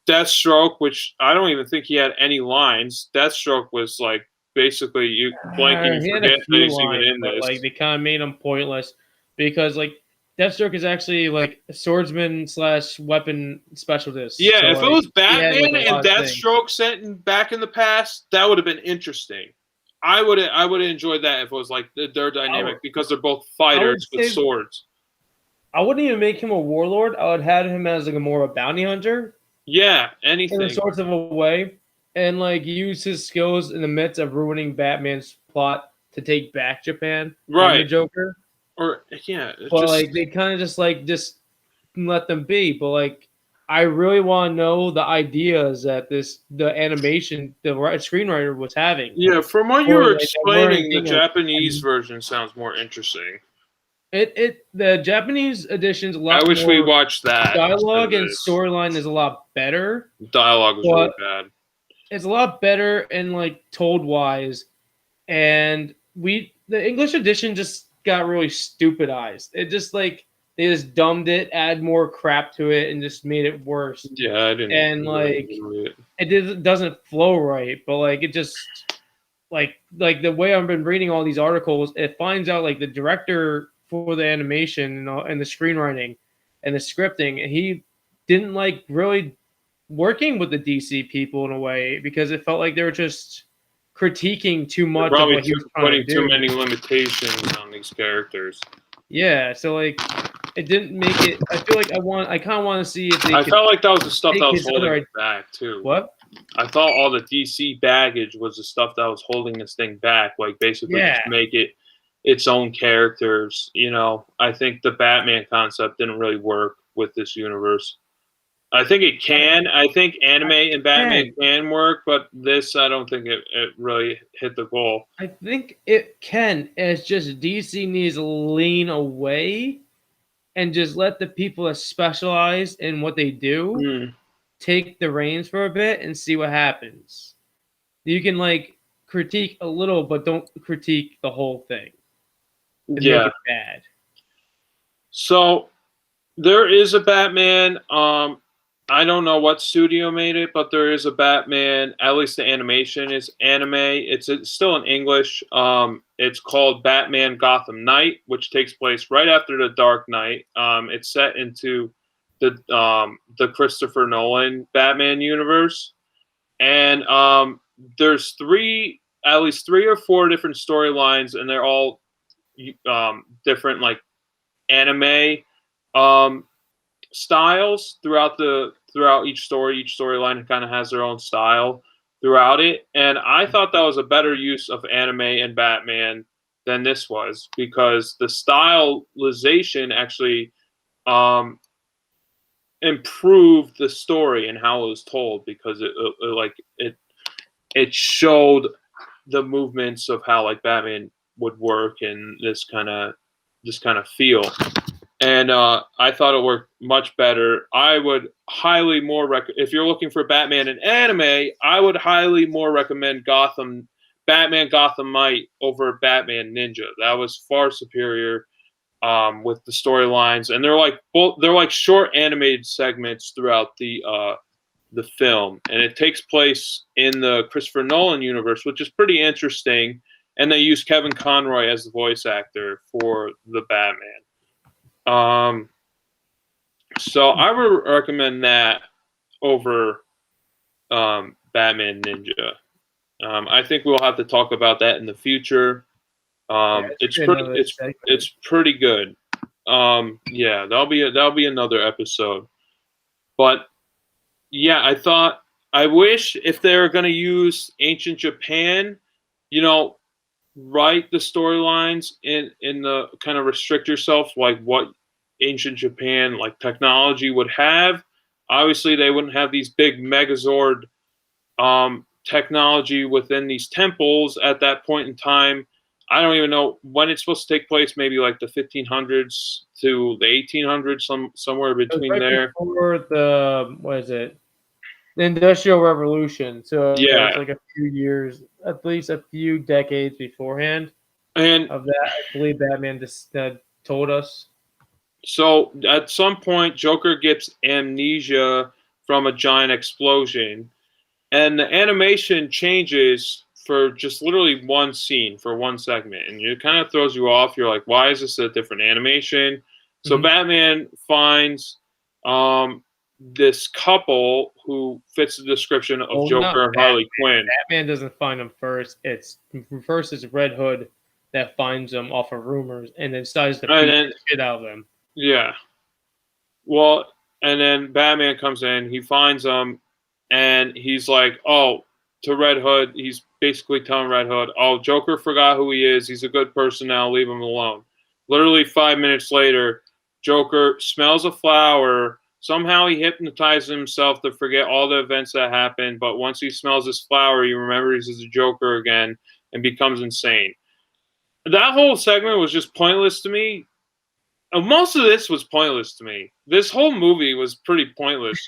Speaker 1: Deathstroke, which I don't even think he had any lines. Deathstroke was basically you blanking and forget that he's even in this.
Speaker 2: They kind of made him pointless because Deathstroke is actually a swordsman / weapon specialist.
Speaker 1: Yeah, so, if it was Batman and Deathstroke sent back in the past, that would have been interesting. I would have enjoyed that if it was their dynamic because they're both fighters with swords.
Speaker 2: I wouldn't even make him a warlord. I would have him as more of a bounty hunter.
Speaker 1: Yeah, anything.
Speaker 2: In a sort of a way. And use his skills in the midst of ruining Batman's plot to take back Japan.
Speaker 1: Right.
Speaker 2: The Joker.
Speaker 1: Or yeah.
Speaker 2: But they kind of just let them be. But I really want to know the ideas that the animation, the screenwriter was having.
Speaker 1: Yeah, from what you were explaining, the Japanese version sounds more interesting.
Speaker 2: The Japanese edition's a lot.
Speaker 1: I wish we watched that.
Speaker 2: Dialogue and storyline is a lot better.
Speaker 1: Dialogue was really bad.
Speaker 2: It's a lot better and told wise, and the English edition just got really stupidized. It just they just dumbed it, add more crap to it, and just made it worse.
Speaker 1: Yeah, I didn't.
Speaker 2: And it doesn't flow right, but it just the way I've been reading all these articles, it finds out the director for the animation and the screenwriting and the scripting, he didn't really working with the DC people in a way because it felt like they were just critiquing too much of what he was trying to do.
Speaker 1: Putting too many limitations on these characters.
Speaker 2: Yeah, so it didn't make it. I feel I kind of want to see if they.
Speaker 1: I felt like that was the stuff that was holding it back too.
Speaker 2: What?
Speaker 1: I thought all the DC baggage was the stuff that was holding this thing back. Basically, just make it its own characters. I think the Batman concept didn't really work with this universe. I think it can. I think anime and Batman can work, but this, I don't think it really hit the goal.
Speaker 2: I think it can. It's just DC needs to lean away and just let the people that specialize in what they do take the reins for a bit and see what happens. You can like critique a little, but don't critique the whole thing and make it bad.
Speaker 1: So there is a Batman. I don't know what studio made it, but there is a Batman. At least the animation is anime. It's still in English. It's called Batman Gotham Knight, which takes place right after the Dark Knight. It's set into the Christopher Nolan Batman universe, and there's at least three or four different storylines, and they're all different, like anime styles throughout each story. Each storyline kind of has their own style throughout it, and I thought that was a better use of anime and Batman than this was, because the stylization actually improved the story and how it was told, because it showed the movements of how like Batman would work and this kind of feel. And I thought it worked much better. I would highly if you're looking for Batman in anime, I would highly more recommend Batman Gotham Knight over Batman Ninja. That was far superior with the storylines, and they're like short animated segments throughout the film, and it takes place in the Christopher Nolan universe, which is pretty interesting. And they use Kevin Conroy as the voice actor for the Batman. So I would recommend that over Batman Ninja. I think we'll have to talk about that in the future. It's pretty good. That'll be another episode. But yeah, I wish if they're going to use ancient Japan, write the storylines in the kind of restrict yourself like what ancient Japan like technology would have. Obviously they wouldn't have these big Megazord technology within these temples at that point in time. I don't even know when it's supposed to take place, maybe like the 1500s to the 1800s, somewhere between there.
Speaker 2: Before the Industrial Revolution. So it's like a few years, at least a few decades beforehand.
Speaker 1: And
Speaker 2: of that, I believe Batman just told us.
Speaker 1: So at some point, Joker gets amnesia from a giant explosion, and the animation changes for just literally one scene, for one segment, and it kind of throws you off. You're like, why is this a different animation? So Batman finds this couple who fits the description of Joker and Harley Quinn.
Speaker 2: Batman doesn't find them first. It's Red Hood that finds them off of rumors and then decides to beat the shit out of them.
Speaker 1: Yeah. Well, and then Batman comes in, he finds them, and he's like, to Red Hood, he's basically telling Red Hood, Joker forgot who he is. He's a good person now. Leave him alone. Literally 5 minutes later, Joker smells a flower. Somehow he hypnotizes himself to forget all the events that happened. But once he smells this flower, he remembers he's a Joker again and becomes insane. That whole segment was just pointless to me. Most of this was pointless to me. This whole movie was pretty pointless.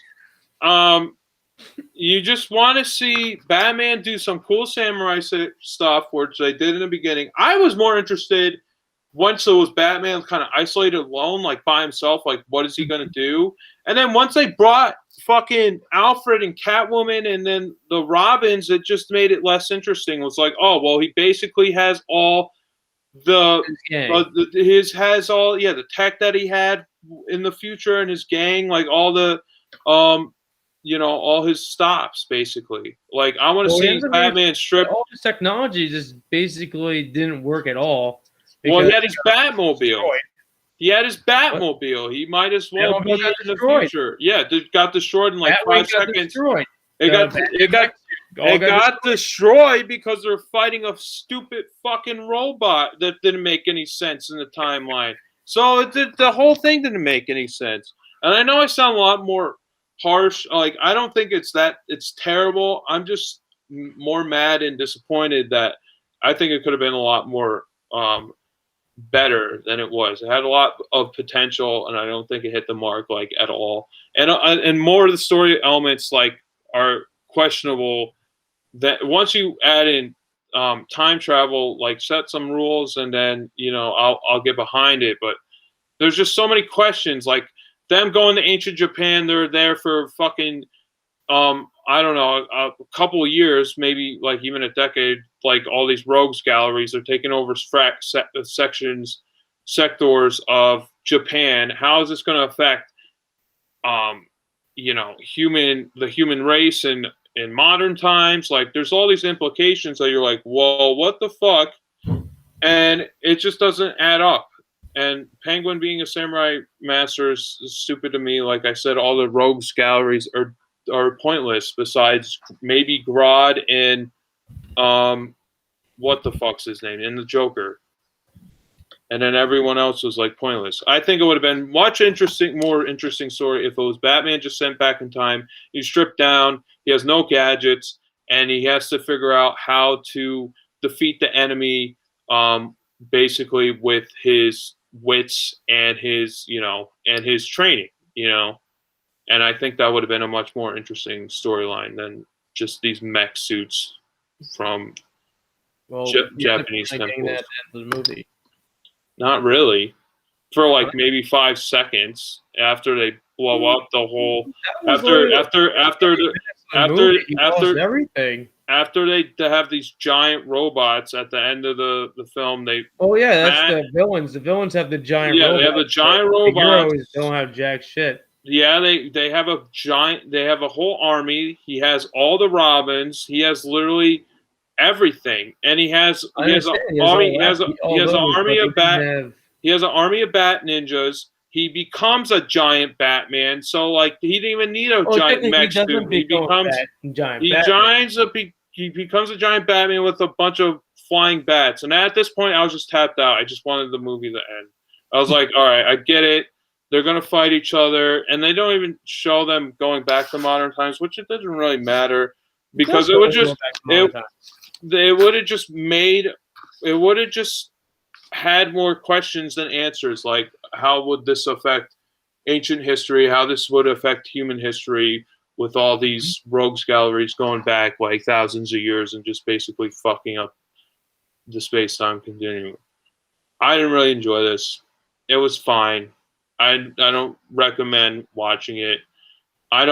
Speaker 1: You just want to see Batman do some cool samurai stuff, which they did in the beginning. I was more interested once it was Batman kind of isolated alone, like by himself, like what is he going to do? And then once they brought fucking Alfred and Catwoman and then the Robins, it just made it less interesting. It was like, he basically has all the tech that he had in the future and his gang, like all the all his stops, basically. Like, I want to see Batman strip.
Speaker 2: All his technology just basically didn't work at all.
Speaker 1: Well, he had his Batmobile. He had his Batmobile. What? He might as well be in the future. Yeah, it got destroyed in like 5 seconds. It got destroyed because they're fighting a stupid fucking robot that didn't make any sense in the timeline. So the whole thing didn't make any sense. And I know I sound a lot more harsh. Like, I don't think it's terrible. I'm just more mad and disappointed that I think it could have been a lot more better than it was. It had a lot of potential, and I don't think it hit the mark like at all. And more of the story elements like are questionable. That once you add in time travel, like set some rules, and then I'll get behind it. But there's just so many questions, like them going to ancient Japan. They're there for fucking I don't know, a couple of years, maybe like even a decade. Like all these rogues galleries are taking over sectors of Japan. How is this going to affect the human race in modern times? Like there's all these implications that you're like, whoa, what the fuck? And it just doesn't add up. And Penguin being a samurai master is stupid to me. Like I said, all the rogues galleries are pointless. Besides maybe Grodd and what the fuck's his name in the Joker, and then everyone else was like pointless. I think it would have been more interesting story if it was Batman just sent back in time. He's stripped down. He has no gadgets, and he has to figure out how to defeat the enemy. Basically with his wits and his training, and I think that would have been a much more interesting storyline than just these mech suits from Japanese temples.
Speaker 2: That at the end of the movie.
Speaker 1: Not really. For like maybe 5 seconds after they blow up the whole
Speaker 2: everything.
Speaker 1: After they have these giant robots at the end of the film, that's
Speaker 2: the villains. The villains have the giant robots.
Speaker 1: They have the giant robots.
Speaker 2: The heroes don't have jack shit.
Speaker 1: Yeah, they have a whole army. He has all the Robins. He has literally everything. And he has an army of bat ninjas. He becomes a giant Batman. So like he didn't even need a giant mech suit. He becomes a giant Batman with a bunch of flying bats. And at this point, I was just tapped out. I just wanted the movie to end. I was like, all right, I get it. They're going to fight each other. And they don't even show them going back to modern times, which it doesn't really matter. Because it would have just had more questions than answers. Like, how would this affect ancient history? How this would affect human history? With all these rogues galleries going back like thousands of years and just basically fucking up the space-time continuum. I didn't really enjoy this. It was fine. I don't recommend watching it. I'd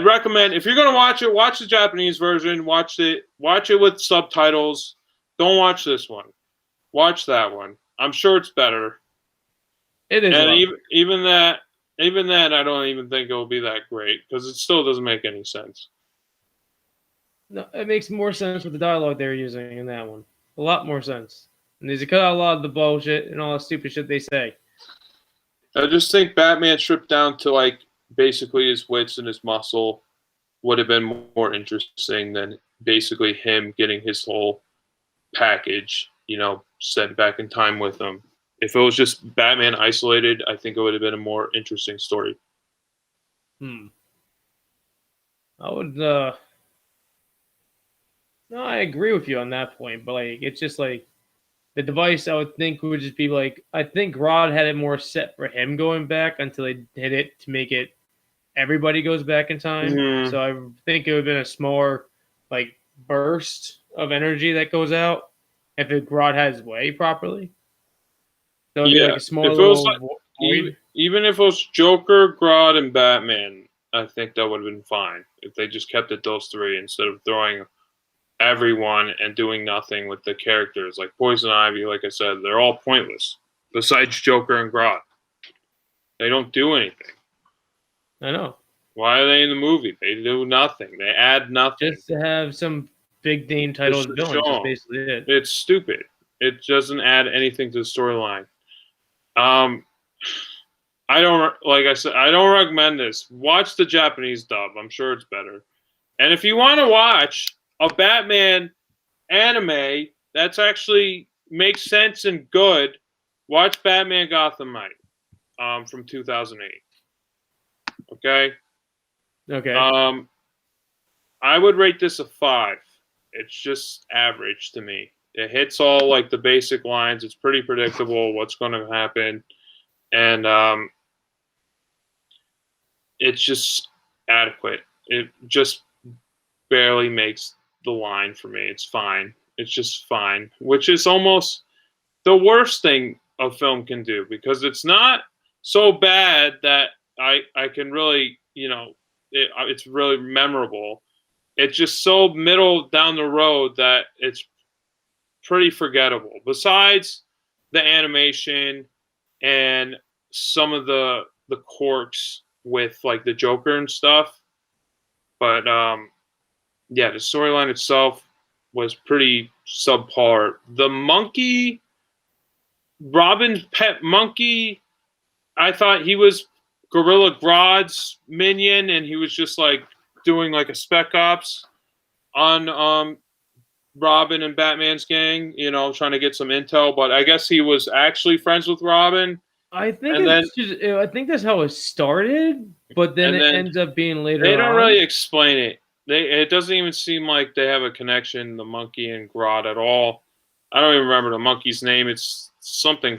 Speaker 1: recommend, if you're going to watch it, watch the Japanese version. Watch it with subtitles. Don't watch this one. Watch that one. I'm sure it's better.
Speaker 2: It is.
Speaker 1: And even then, I don't even think it will be that great because it still doesn't make any sense.
Speaker 2: No, it makes more sense with the dialogue they're using in that one. A lot more sense. And they cut out a lot of the bullshit and all the stupid shit they say.
Speaker 1: I just think Batman stripped down to like basically his wits and his muscle would have been more interesting than basically him getting his whole package, sent back in time with him. If it was just Batman isolated, I think it would have been a more interesting story.
Speaker 2: I would. No, I agree with you on that point, but like, it's just like the device. I would think would just be like. I think Rod had it more set for him going back until they hit it to make it. Everybody goes back in time, so I think it would have been a smaller, like burst of energy that goes out if Rod had his way properly. So it'd be like a small
Speaker 1: even if it was Joker, Grodd, and Batman, I think that would have been fine if they just kept it those three instead of throwing everyone and doing nothing with the characters. Like Poison Ivy, like I said, they're all pointless besides Joker and Grodd. They don't do anything.
Speaker 2: I know.
Speaker 1: Why are they in the movie? They do nothing. They add nothing.
Speaker 2: Just to have some big name title as villain. That's basically it.
Speaker 1: It's stupid. It doesn't add anything to the storyline. I don't recommend this. Watch the Japanese dub. I'm sure it's better. And if you want to watch a Batman anime that's actually makes sense and good, watch Batman Gotham Knight from 2008. Okay?
Speaker 2: Okay.
Speaker 1: I would rate this a 5. It's just average to me. It hits all like the basic lines. It's pretty predictable what's going to happen, and it's just adequate. It just barely makes the line for me. It's fine. It's just fine, which is almost the worst thing a film can do, because it's not so bad that I can really, it's really memorable. It's just so middle down the road that it's pretty forgettable. Besides the animation and some of the quirks with like the Joker and stuff, but yeah, the storyline itself was pretty subpar. The monkey, Robin's pet monkey, I thought he was Gorilla Grodd's minion, and he was just like doing like a spec ops on Robin and Batman's gang, trying to get some intel. But I guess he was actually friends with Robin.
Speaker 2: I think I think that's how it started, but then it ends up being later.
Speaker 1: They don't really explain it. It doesn't even seem like they have a connection, the monkey and Grodd, at all. I don't even remember the monkey's name. It's something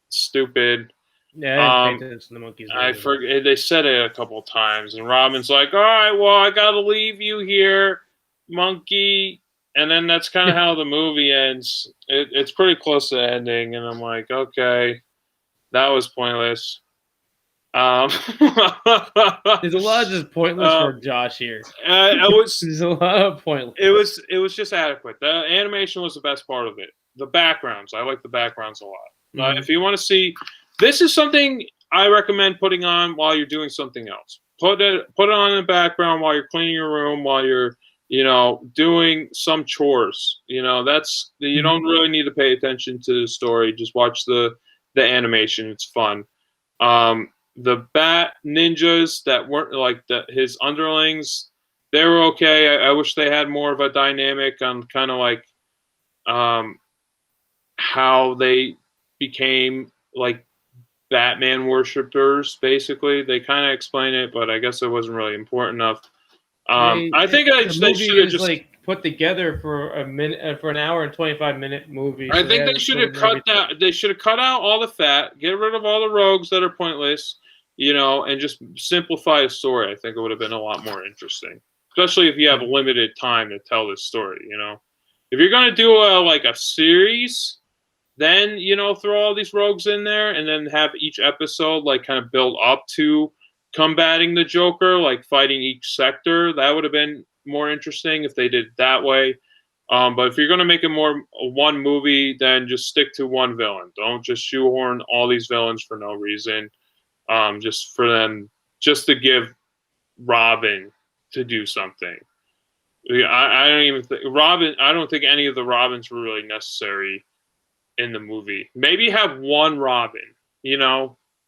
Speaker 1: stupid.
Speaker 2: Yeah, I didn't pay attention to the monkey's name.
Speaker 1: I forget. They said it a couple of times, and Robin's like, "All right, well, I gotta leave you here, monkey." And then that's kind of how the movie ends. It's pretty close to the ending, and I'm like, okay, that was pointless.
Speaker 2: There's a lot of just pointless for Josh here.
Speaker 1: There's
Speaker 2: a lot of pointless.
Speaker 1: It was just adequate. The animation was the best part of it. The backgrounds, I like the backgrounds a lot.
Speaker 2: Mm-hmm.
Speaker 1: If you want to see, this is something I recommend putting on while you're doing something else. Put it on in the background while you're cleaning your room, while you're doing some chores. You don't really need to pay attention to the story. Just watch the animation. It's fun. The bat ninjas that weren't like his underlings, they were okay. I wish they had more of a dynamic on kind of like how they became like Batman worshippers. Basically, they kind of explain it, but I guess it wasn't really important enough. I think they should have just
Speaker 2: like put together for an hour and 25-minute movie.
Speaker 1: I think they should have cut that. They should have cut out all the fat, get rid of all the rogues that are pointless, and just simplify the story. I think it would have been a lot more interesting, especially if you have limited time to tell this story. If you're gonna do a series, then throw all these rogues in there, and then have each episode like kind of build up to combating the Joker, like fighting each sector. That would have been more interesting if they did it that way. But if you're going to make it more one movie, then just stick to one villain. Don't just shoehorn all these villains for no reason. Just to give Robin to do something. I don't even think Robin. I don't think any of the Robins were really necessary in the movie. Maybe have one Robin.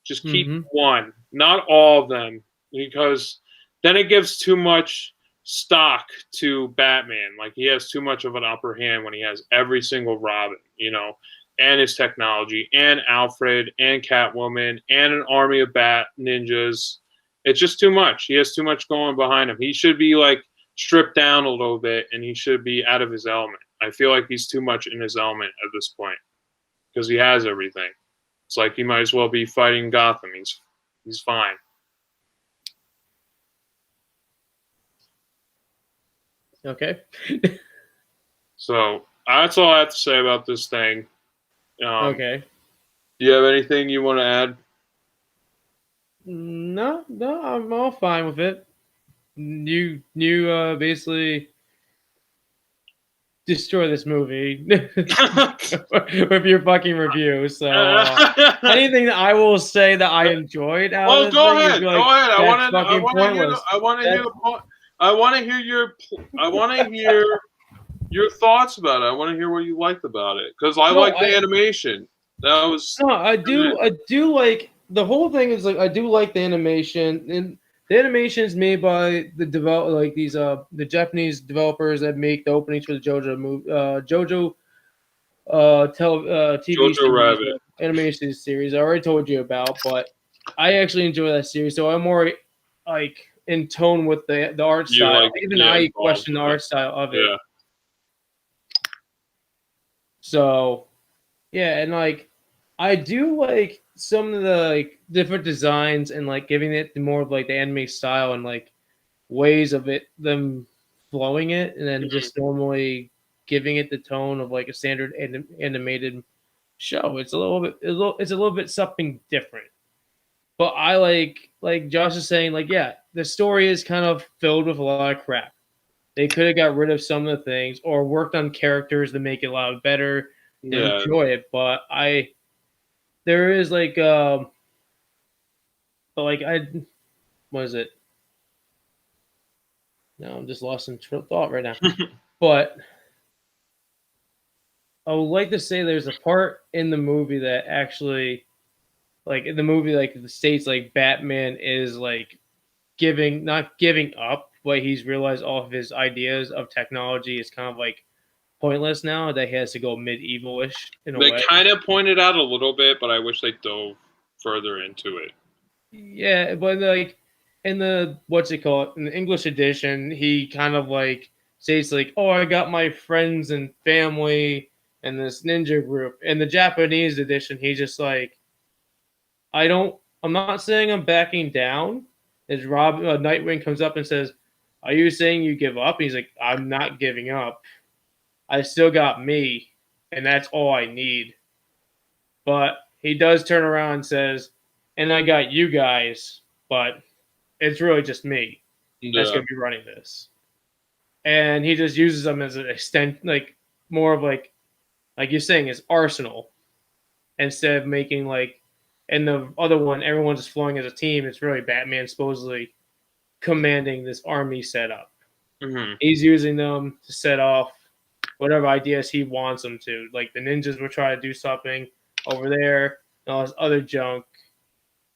Speaker 1: Just keep one, not all of them, because then it gives too much stock to Batman. Like, he has too much of an upper hand when he has every single Robin, and his technology, and Alfred, and Catwoman, and an army of bat ninjas. It's just too much. He has too much going behind him. He should be like stripped down a little bit, and he should be out of his element. I feel like he's too much in his element at this point because he has everything. It's like he might as well be fighting Gotham. He's fine.
Speaker 2: Okay.
Speaker 1: So that's all I have to say about this thing.
Speaker 2: Okay.
Speaker 1: Do you have anything you want to add?
Speaker 2: No, I'm all fine with it. You basically destroy this movie with your fucking review. So anything that I will say that I enjoyed out of this
Speaker 1: go
Speaker 2: thing
Speaker 1: ahead.
Speaker 2: Go
Speaker 1: ahead. I want to hear your thoughts about it. I want to hear what you liked about it, because I like the animation. That was
Speaker 2: I do like the whole thing. Is like I do like the animation, and the animation is made by the the Japanese developers that make the openings for the JoJo movie, TV
Speaker 1: Jojo
Speaker 2: series,
Speaker 1: Rabbit
Speaker 2: animation series. I already told you about, but I actually enjoy that series, so I'm more like in tone with the art style. I question the art style of it.
Speaker 1: Yeah.
Speaker 2: So yeah, and like I do like some of the like different designs and like giving it more of like the anime style and like ways of it them flowing it, and then
Speaker 1: Mhm.
Speaker 2: just normally giving it the tone of like a standard animated show. It's a little bit something different. But I like Josh is saying, like, yeah, the story is kind of filled with a lot of crap. They could have got rid of some of the things or worked on characters to make it a lot better to
Speaker 1: Yeah.
Speaker 2: enjoy it. But there is like but like I what is it? No, I'm just lost in thought right now. But I would like to say there's a part in the movie that actually, like in the movie, like the states like Batman is like not giving up, but he's realized all of his ideas of technology is kind of like pointless now. That he has to go medieval-ish in a
Speaker 1: They
Speaker 2: way.
Speaker 1: kind of pointed out a little bit, but I wish they dove further into it.
Speaker 2: Yeah, but like in the what's it called in the English edition, he kind of like says like, "Oh, I got my friends and family and this ninja group." In the Japanese edition, he just like, "I don't. I'm not saying I'm backing down." As Nightwing comes up and says, "Are you saying you give up?" He's like, "I'm not giving up. I still got me, and that's all I need." But he does turn around and says, "And I got you guys, but it's really just me that's
Speaker 1: Yeah.
Speaker 2: going to be running this." And he just uses them as an extent, like more of like you're saying, his arsenal instead of making like. And the other one, everyone's just flowing as a team. It's really Batman supposedly commanding this army setup.
Speaker 1: Hmm.
Speaker 2: He's using them to set off whatever ideas he wants them to. Like the ninjas will try to do something over there, and all this other junk.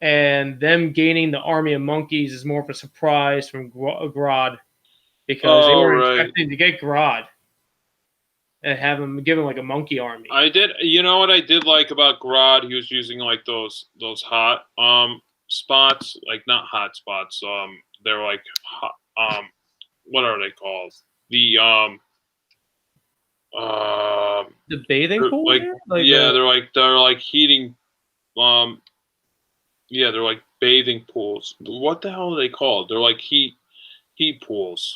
Speaker 2: And them gaining the army of monkeys is more of a surprise from Grodd because they
Speaker 1: Oh,
Speaker 2: were
Speaker 1: right.
Speaker 2: expecting to get Grodd and have him give him like a monkey army.
Speaker 1: I did. You know what I did like about Grodd? He was using like those hot spots, like not hot spots. They're like hot, what are they called? The um
Speaker 2: The bathing pool
Speaker 1: like
Speaker 2: there, like
Speaker 1: yeah, they're like heating. Um, yeah, they're like bathing pools. What the hell are they called? They're like heat pools.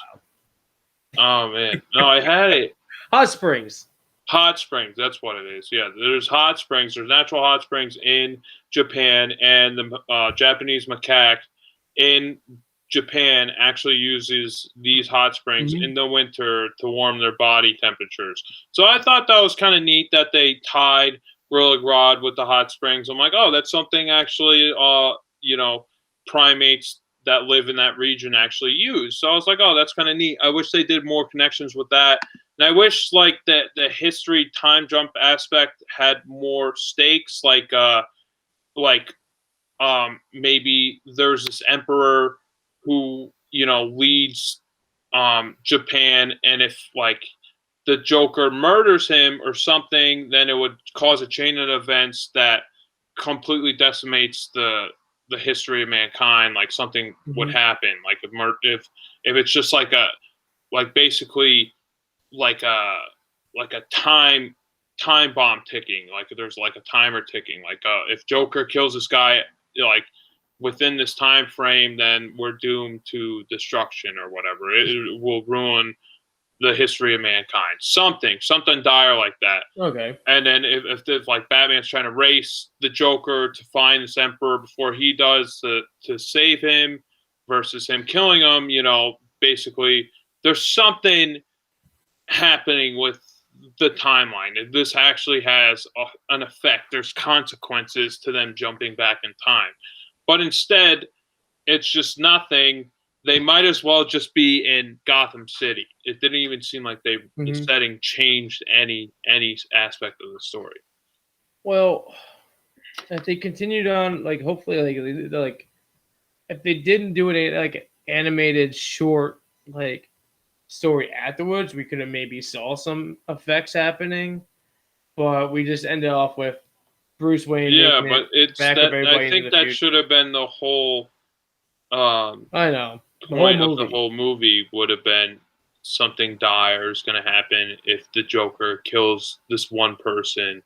Speaker 1: Oh man, no, I had it.
Speaker 2: hot springs.
Speaker 1: Hot springs, that's what it is. Yeah, there's hot springs. There's natural hot springs in Japan, and the Japanese macaque in Japan actually uses these hot springs
Speaker 2: Mm-hmm.
Speaker 1: in the winter to warm their body temperatures. So I thought that was kind of neat that they tied Gorilla Grodd with the hot springs. I'm like, oh, that's something actually, primates that live in that region actually use. So I was like, oh, that's kind of neat. I wish they did more connections with that. And I wish like the history time jump aspect had more stakes, like maybe there's this emperor who leads Japan, and if like the Joker murders him or something, then it would cause a chain of events that completely decimates the history of mankind. Like something would
Speaker 2: Mm-hmm.
Speaker 1: happen, like if it's just like basically like a time bomb ticking. Like there's like a timer ticking. Like if Joker kills this guy, like within this time frame, then we're doomed to destruction or whatever. It will ruin the history of mankind. Something dire like that.
Speaker 2: Okay.
Speaker 1: And then if like Batman's trying to race the Joker to find this Emperor before he does to save him versus him killing him, basically there's something happening with the timeline. This actually has an effect. There's consequences to them jumping back in time. But instead, it's just nothing. They might as well just be in Gotham City. It didn't even seem like the
Speaker 2: Mm-hmm.
Speaker 1: setting changed any aspect of the story.
Speaker 2: Well, if they continued on, like hopefully, like if they didn't do it like animated short like story afterwards, we could have maybe saw some effects happening. But we just ended off with Bruce Wayne
Speaker 1: Yeah,
Speaker 2: making
Speaker 1: but
Speaker 2: it
Speaker 1: it's
Speaker 2: back up
Speaker 1: that I
Speaker 2: everybody into
Speaker 1: think
Speaker 2: the
Speaker 1: that should
Speaker 2: future.
Speaker 1: have been the whole um,
Speaker 2: I know the whole
Speaker 1: point of the
Speaker 2: movie.
Speaker 1: whole movie would have been something dire is going to happen if the Joker kills this one person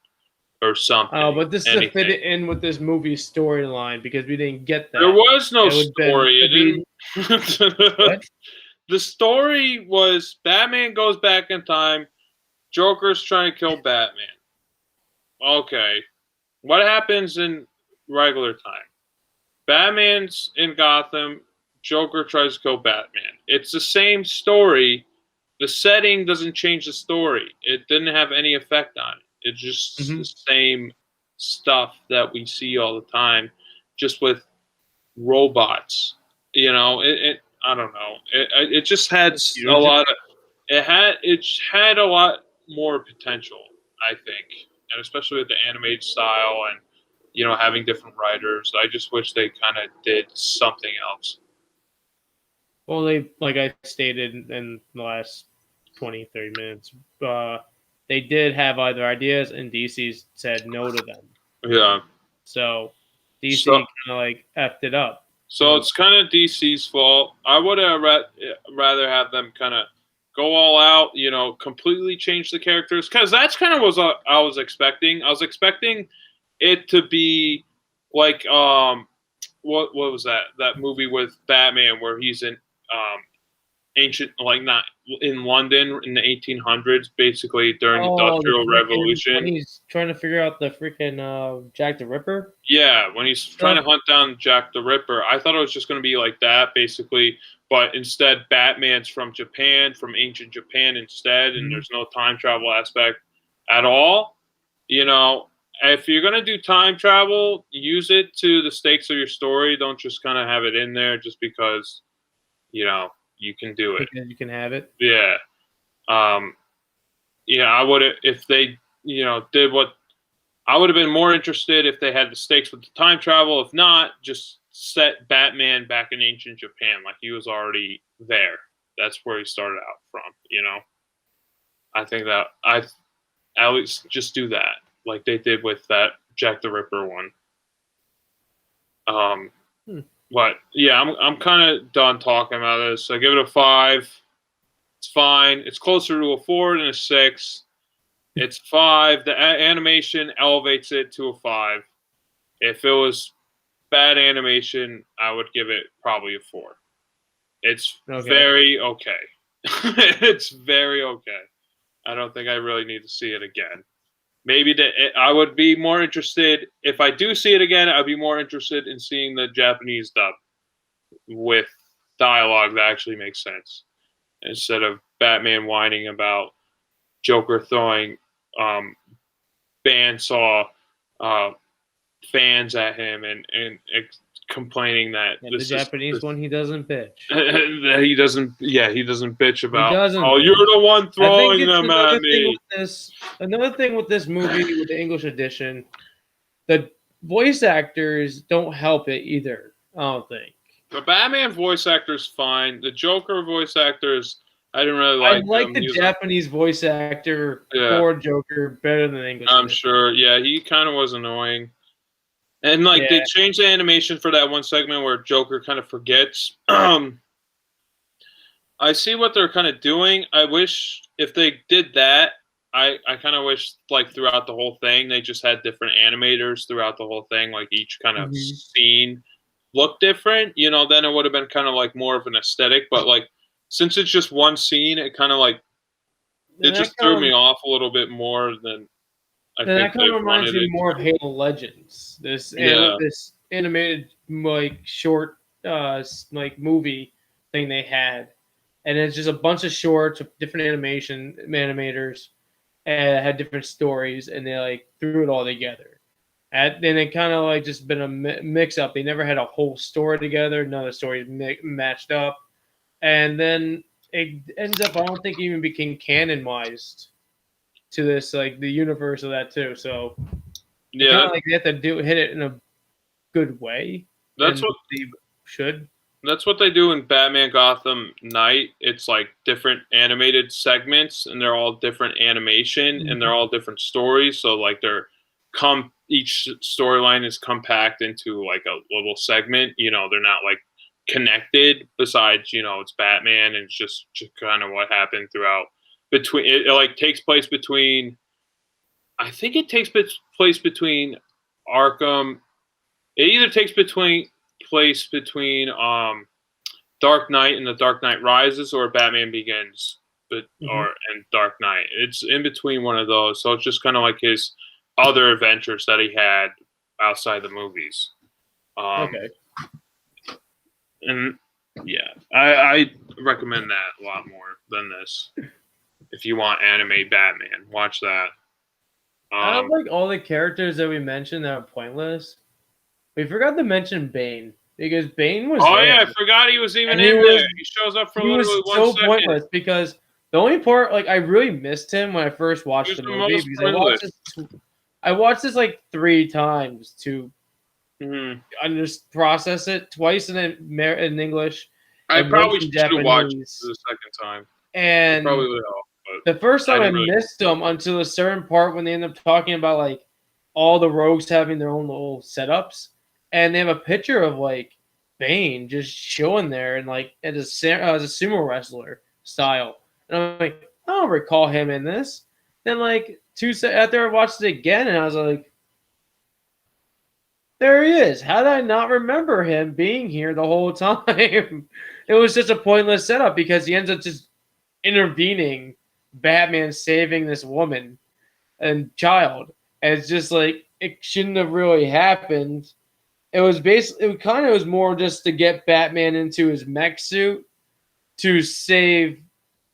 Speaker 1: or something.
Speaker 2: Oh, but this is to
Speaker 1: anything.
Speaker 2: fit it in with this movie's storyline because we didn't get that.
Speaker 1: There was no
Speaker 2: It would've been-
Speaker 1: story.
Speaker 2: it'd What?
Speaker 1: The story was Batman goes back in time. Joker's trying to kill Batman. Okay. What happens in regular time? Batman's in Gotham. Joker tries to kill Batman. It's the same story. The setting doesn't change the story. It didn't have any effect on it. It's just the same stuff that we see all the time, just with robots. You know, I don't know. It just had a lot of. It had a lot more potential, I think, and especially with the animated style and having different writers. I just wish they kind of did something else.
Speaker 2: Well, they, like I stated in the last 20, 30 minutes, they did have other ideas, and DC said no to them.
Speaker 1: Yeah.
Speaker 2: So DC kind of like effed it up.
Speaker 1: So it's kind of DC's fault. I would have rather have them kind of go all out, completely change the characters, because that's kind of what I was expecting. I was expecting it to be like what was that movie with Batman where he's in ancient, like, not in London in the 1800s, basically during the Industrial Revolution.
Speaker 2: When he's trying to figure out the freaking Jack the Ripper.
Speaker 1: Yeah, when he's trying to hunt down Jack the Ripper. I thought it was just going to be like that, basically, but instead Batman's from Japan, from ancient Japan instead, and there's no time travel aspect at all. If you're going to do time travel, use it to the stakes of your story. Don't just kind of have it in there just because, you can do it.
Speaker 2: Because you can have it.
Speaker 1: Yeah. I would have, if they, did what, I would have been more interested if they had the stakes with the time travel. If not, just set Batman back in ancient Japan. Like he was already there. That's where he started out from, I think that at least just do that. Like they did with that Jack the Ripper one. But yeah, I'm kind of done talking about this. I give it a 5. It's fine. It's closer to a 4 than a 6. It's 5. The animation elevates it to a 5. If it was bad animation, I would give it probably a 4. It's very okay. It's very okay. I don't think I really need to see it again. Maybe I would be more interested, if I do see it again, I'd be more interested in seeing the Japanese dub with dialogue that actually makes sense, instead of Batman whining about Joker throwing bandsaw fans at him and complaining that
Speaker 2: the Japanese one, he doesn't bitch.
Speaker 1: He doesn't bitch about,
Speaker 2: oh,
Speaker 1: you're the one throwing them at me.
Speaker 2: Another thing with this movie, with the English edition, the voice actors don't help it either, I don't think.
Speaker 1: The Batman voice actor's fine. The Joker voice actors, I didn't really like.
Speaker 2: I like the Japanese voice actor for Joker better than the English.
Speaker 1: I'm sure. Yeah, he kind of was annoying. And they changed the animation for that one segment where Joker kind of forgets. I see what they're kind of doing. I wish if they did that, I kind of wish throughout the whole thing they just had different animators throughout the whole thing, like each kind of scene looked different. Then it would have been kind of more of an aesthetic. But since it's just one scene, it kind of it just threw me off a little bit more than.
Speaker 2: That kind of reminds me more of Halo Legends. This animated short movie thing they had, and it's just a bunch of shorts with different animators, and had different stories, and they threw it all together. And then it kind of just been a mix up. They never had a whole story together. None of the stories matched up, and then it ends up, I don't think, even became canon-wise to this, the universe of that too. So yeah, they have to hit it in a good way.
Speaker 1: That's what
Speaker 2: they should.
Speaker 1: That's what they do in Batman Gotham Knight. It's different animated segments, and they're all different animation, and they're all different stories. So each storyline is compact into a little segment. They're not connected. Besides, it's Batman, and it's just kind of what happened throughout between. It like takes place between. I think it takes place between Arkham. It either takes place between Dark Knight and The Dark Knight Rises, or Batman Begins, and Dark Knight. It's in between one of those, so it's just kind of like his other adventures that he had outside the movies.
Speaker 2: Okay.
Speaker 1: And yeah, I recommend that a lot more than this. If you want anime Batman, watch that.
Speaker 2: I don't like all the characters that we mentioned that are pointless. We forgot to mention Bane because Bane was.
Speaker 1: Oh
Speaker 2: there.
Speaker 1: yeah, I forgot he was even in there. He shows up for literally 1 second.
Speaker 2: Pointless because the only part, like, I really missed him when I first watched the movie because I watched this like 3 times to process it, twice in English.
Speaker 1: I probably should have watched it the second time.
Speaker 2: And
Speaker 1: probably will.
Speaker 2: The first time I missed them until a certain part when they end up talking about like all the rogues having their own little setups, and they have a picture of like Bane just showing there and like as a sumo wrestler style, and I'm like, I don't recall him in this. Then like after I watched it again, and I was like, there he is. How did I not remember him being here the whole time? It was just a pointless setup because he ends up just intervening. Batman saving this woman and child, and it's just like it shouldn't have really happened. It was more just to get Batman into his mech suit to save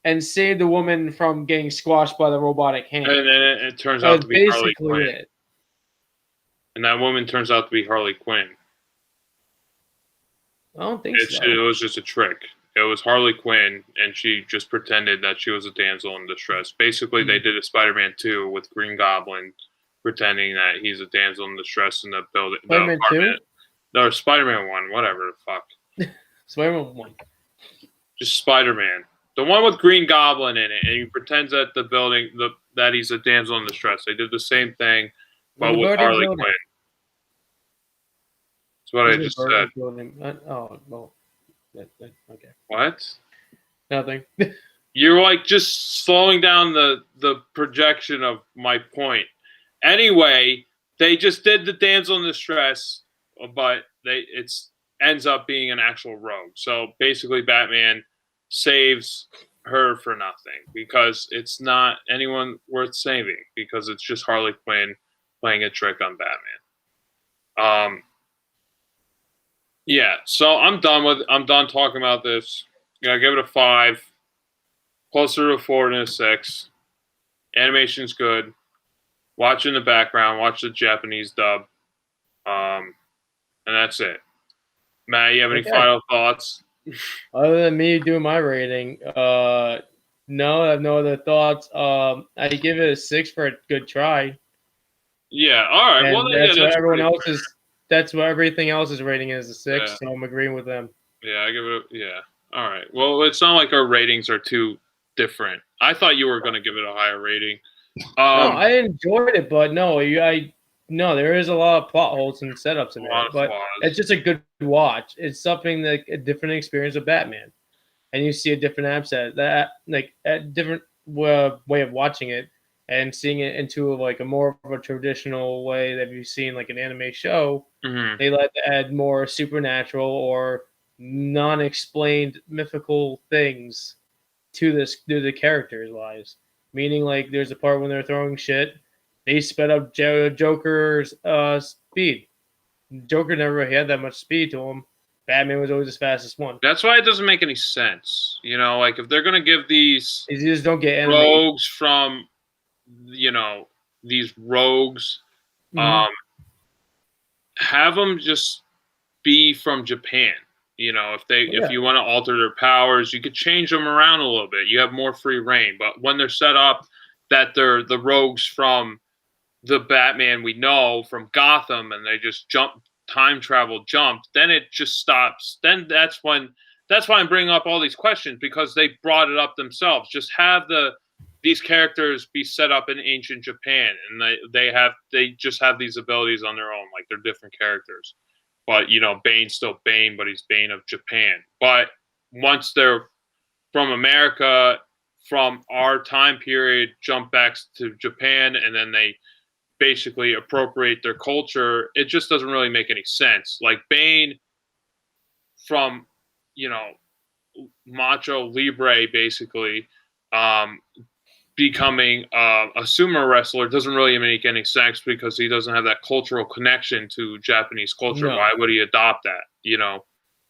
Speaker 2: the woman from getting squashed by the robotic hand.
Speaker 1: And then it turns out to be Harley Quinn. And that woman turns out to be Harley Quinn.
Speaker 2: I don't think so.
Speaker 1: It was just a trick. It was Harley Quinn, and she just pretended that she was a damsel in distress. Basically, they did a Spider-Man 2 with Green Goblin pretending that he's a damsel in distress in the building.
Speaker 2: Spider-Man 2?
Speaker 1: No, Spider-Man 1, whatever the fuck.
Speaker 2: Spider-Man 1.
Speaker 1: Just Spider-Man. The one with Green Goblin in it, and he pretends that the building, that he's a damsel in distress. They did the same thing, but with Harley Quinn. That's what I just said.
Speaker 2: Oh, well. Okay.
Speaker 1: What?
Speaker 2: Nothing.
Speaker 1: You're like just slowing down the projection of my point. Anyway, they just did the damsel in distress, but it ends up being an actual rogue. So basically, Batman saves her for nothing because it's not anyone worth saving because it's just Harley Quinn playing a trick on Batman. Yeah, so I'm done talking about this. I give it a 5, closer to a 4 than a 6. Animation's good. Watch in the background. Watch the Japanese dub. And that's it. Matt, you have any final thoughts?
Speaker 2: Other than me doing my rating, no, I have no other thoughts. I give it a 6 for a good try.
Speaker 1: Yeah, all right.
Speaker 2: And
Speaker 1: well,
Speaker 2: that's what everyone else is. That's what everything else is rating as a 6, so I'm agreeing with them.
Speaker 1: Yeah, I give it all right. Well, it's not like our ratings are too different. I thought you were going to give it a higher rating.
Speaker 2: No, I enjoyed it, but no, there is a lot of plot holes and setups in it, but it's just a good watch. It's something like a different experience of Batman, and you see a different a different way of watching it and seeing it into like a more of a traditional way that you've seen like an anime show.
Speaker 1: Mm-hmm.
Speaker 2: They like to add more supernatural or non-explained mythical things to the characters' lives. Meaning, like, there's a part when they're throwing shit, they sped up Joker's speed. Joker never really had that much speed to him. Batman was always the fastest one.
Speaker 1: That's why it doesn't make any sense. Like if they're gonna give these
Speaker 2: just don't get
Speaker 1: rogues from, these rogues, have them just be from Japan. If you want to alter their powers, you could change them around a little bit. You have more free reign. But when they're set up that they're the rogues from the Batman we know from Gotham, and they just time travel, then it just stops. Then that's why I'm bringing up all these questions, because they brought it up themselves. Just have these characters be set up in ancient Japan, and they just have these abilities on their own, like they're different characters. but Bane's still Bane, but he's Bane of Japan. But once they're from America, from our time period, jump back to Japan, and then they basically appropriate their culture, it just doesn't really make any sense. Like Bane from, Macho Libre, basically, becoming a sumo wrestler doesn't really make any sense because he doesn't have that cultural connection to Japanese culture.
Speaker 2: No.
Speaker 1: Why would he adopt that?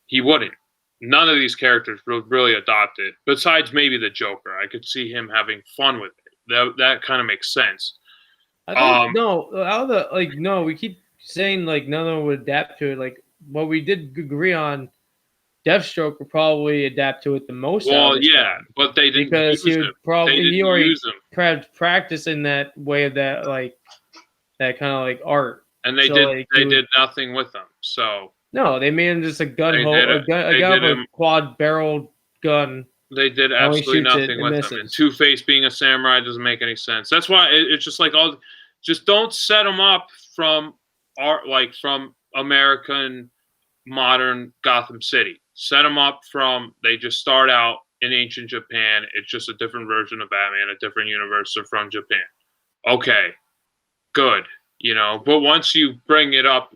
Speaker 1: He wouldn't. None of these characters would really adopt it. Besides maybe the Joker, I could see him having fun with it. That kind of makes sense.
Speaker 2: I don't no. We keep saying like none of them would adapt to it. Like what we did agree on, Deathstroke would probably adapt to it the most.
Speaker 1: Well, yeah, but they didn't
Speaker 2: because
Speaker 1: use
Speaker 2: he would
Speaker 1: him.
Speaker 2: probably he already
Speaker 1: use him.
Speaker 2: practice in that way of that that kind of like art.
Speaker 1: And they did nothing with him. So
Speaker 2: no, they made him just a gun a quad barreled gun.
Speaker 1: They did absolutely nothing with him. And Two-Face being a samurai doesn't make any sense. That's why it's just like just don't set him up from from American modern Gotham City. Set them up from they just start out in ancient Japan. It's just a different version of Batman, a different universe. They're from Japan. Okay, good. But once you bring it up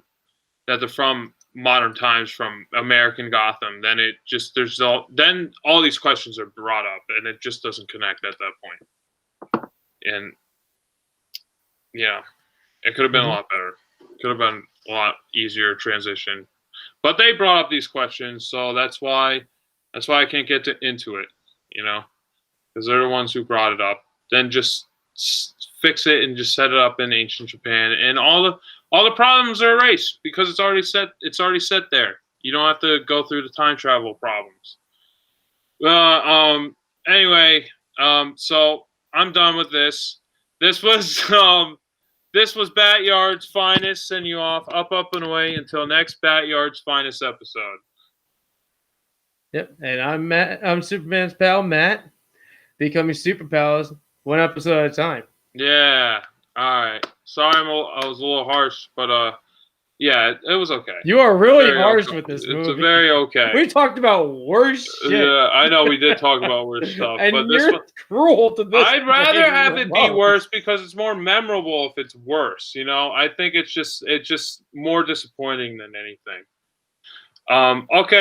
Speaker 1: that they're from modern times, from American Gotham, then it just then all these questions are brought up, and it just doesn't connect at that point. And it could have been a lot better. Could have been a lot easier transition. But they brought up these questions, so that's why I can't get into it, because they're the ones who brought it up. Then just fix it and just set it up in ancient Japan, and all the problems are erased because it's already set. It's already set there. You don't have to go through the time travel problems. Anyway, so I'm done with this. This was BatYard's Finest. Send you off, up, and away until next BatYard's Finest episode.
Speaker 2: Yep, and I'm Matt. I'm Superman's pal, Matt. Becoming super pals, one episode at a time.
Speaker 1: Yeah. All right. Sorry, I was a little harsh, but yeah, it was okay.
Speaker 2: You are really very harsh with this movie.
Speaker 1: It's very okay.
Speaker 2: We talked about worse shit.
Speaker 1: Yeah, I know we did talk about worse stuff,
Speaker 2: and
Speaker 1: but
Speaker 2: you're cruel to this.
Speaker 1: I'd rather have it be worse because it's more memorable if it's worse. I think it's just more disappointing than anything. Okay.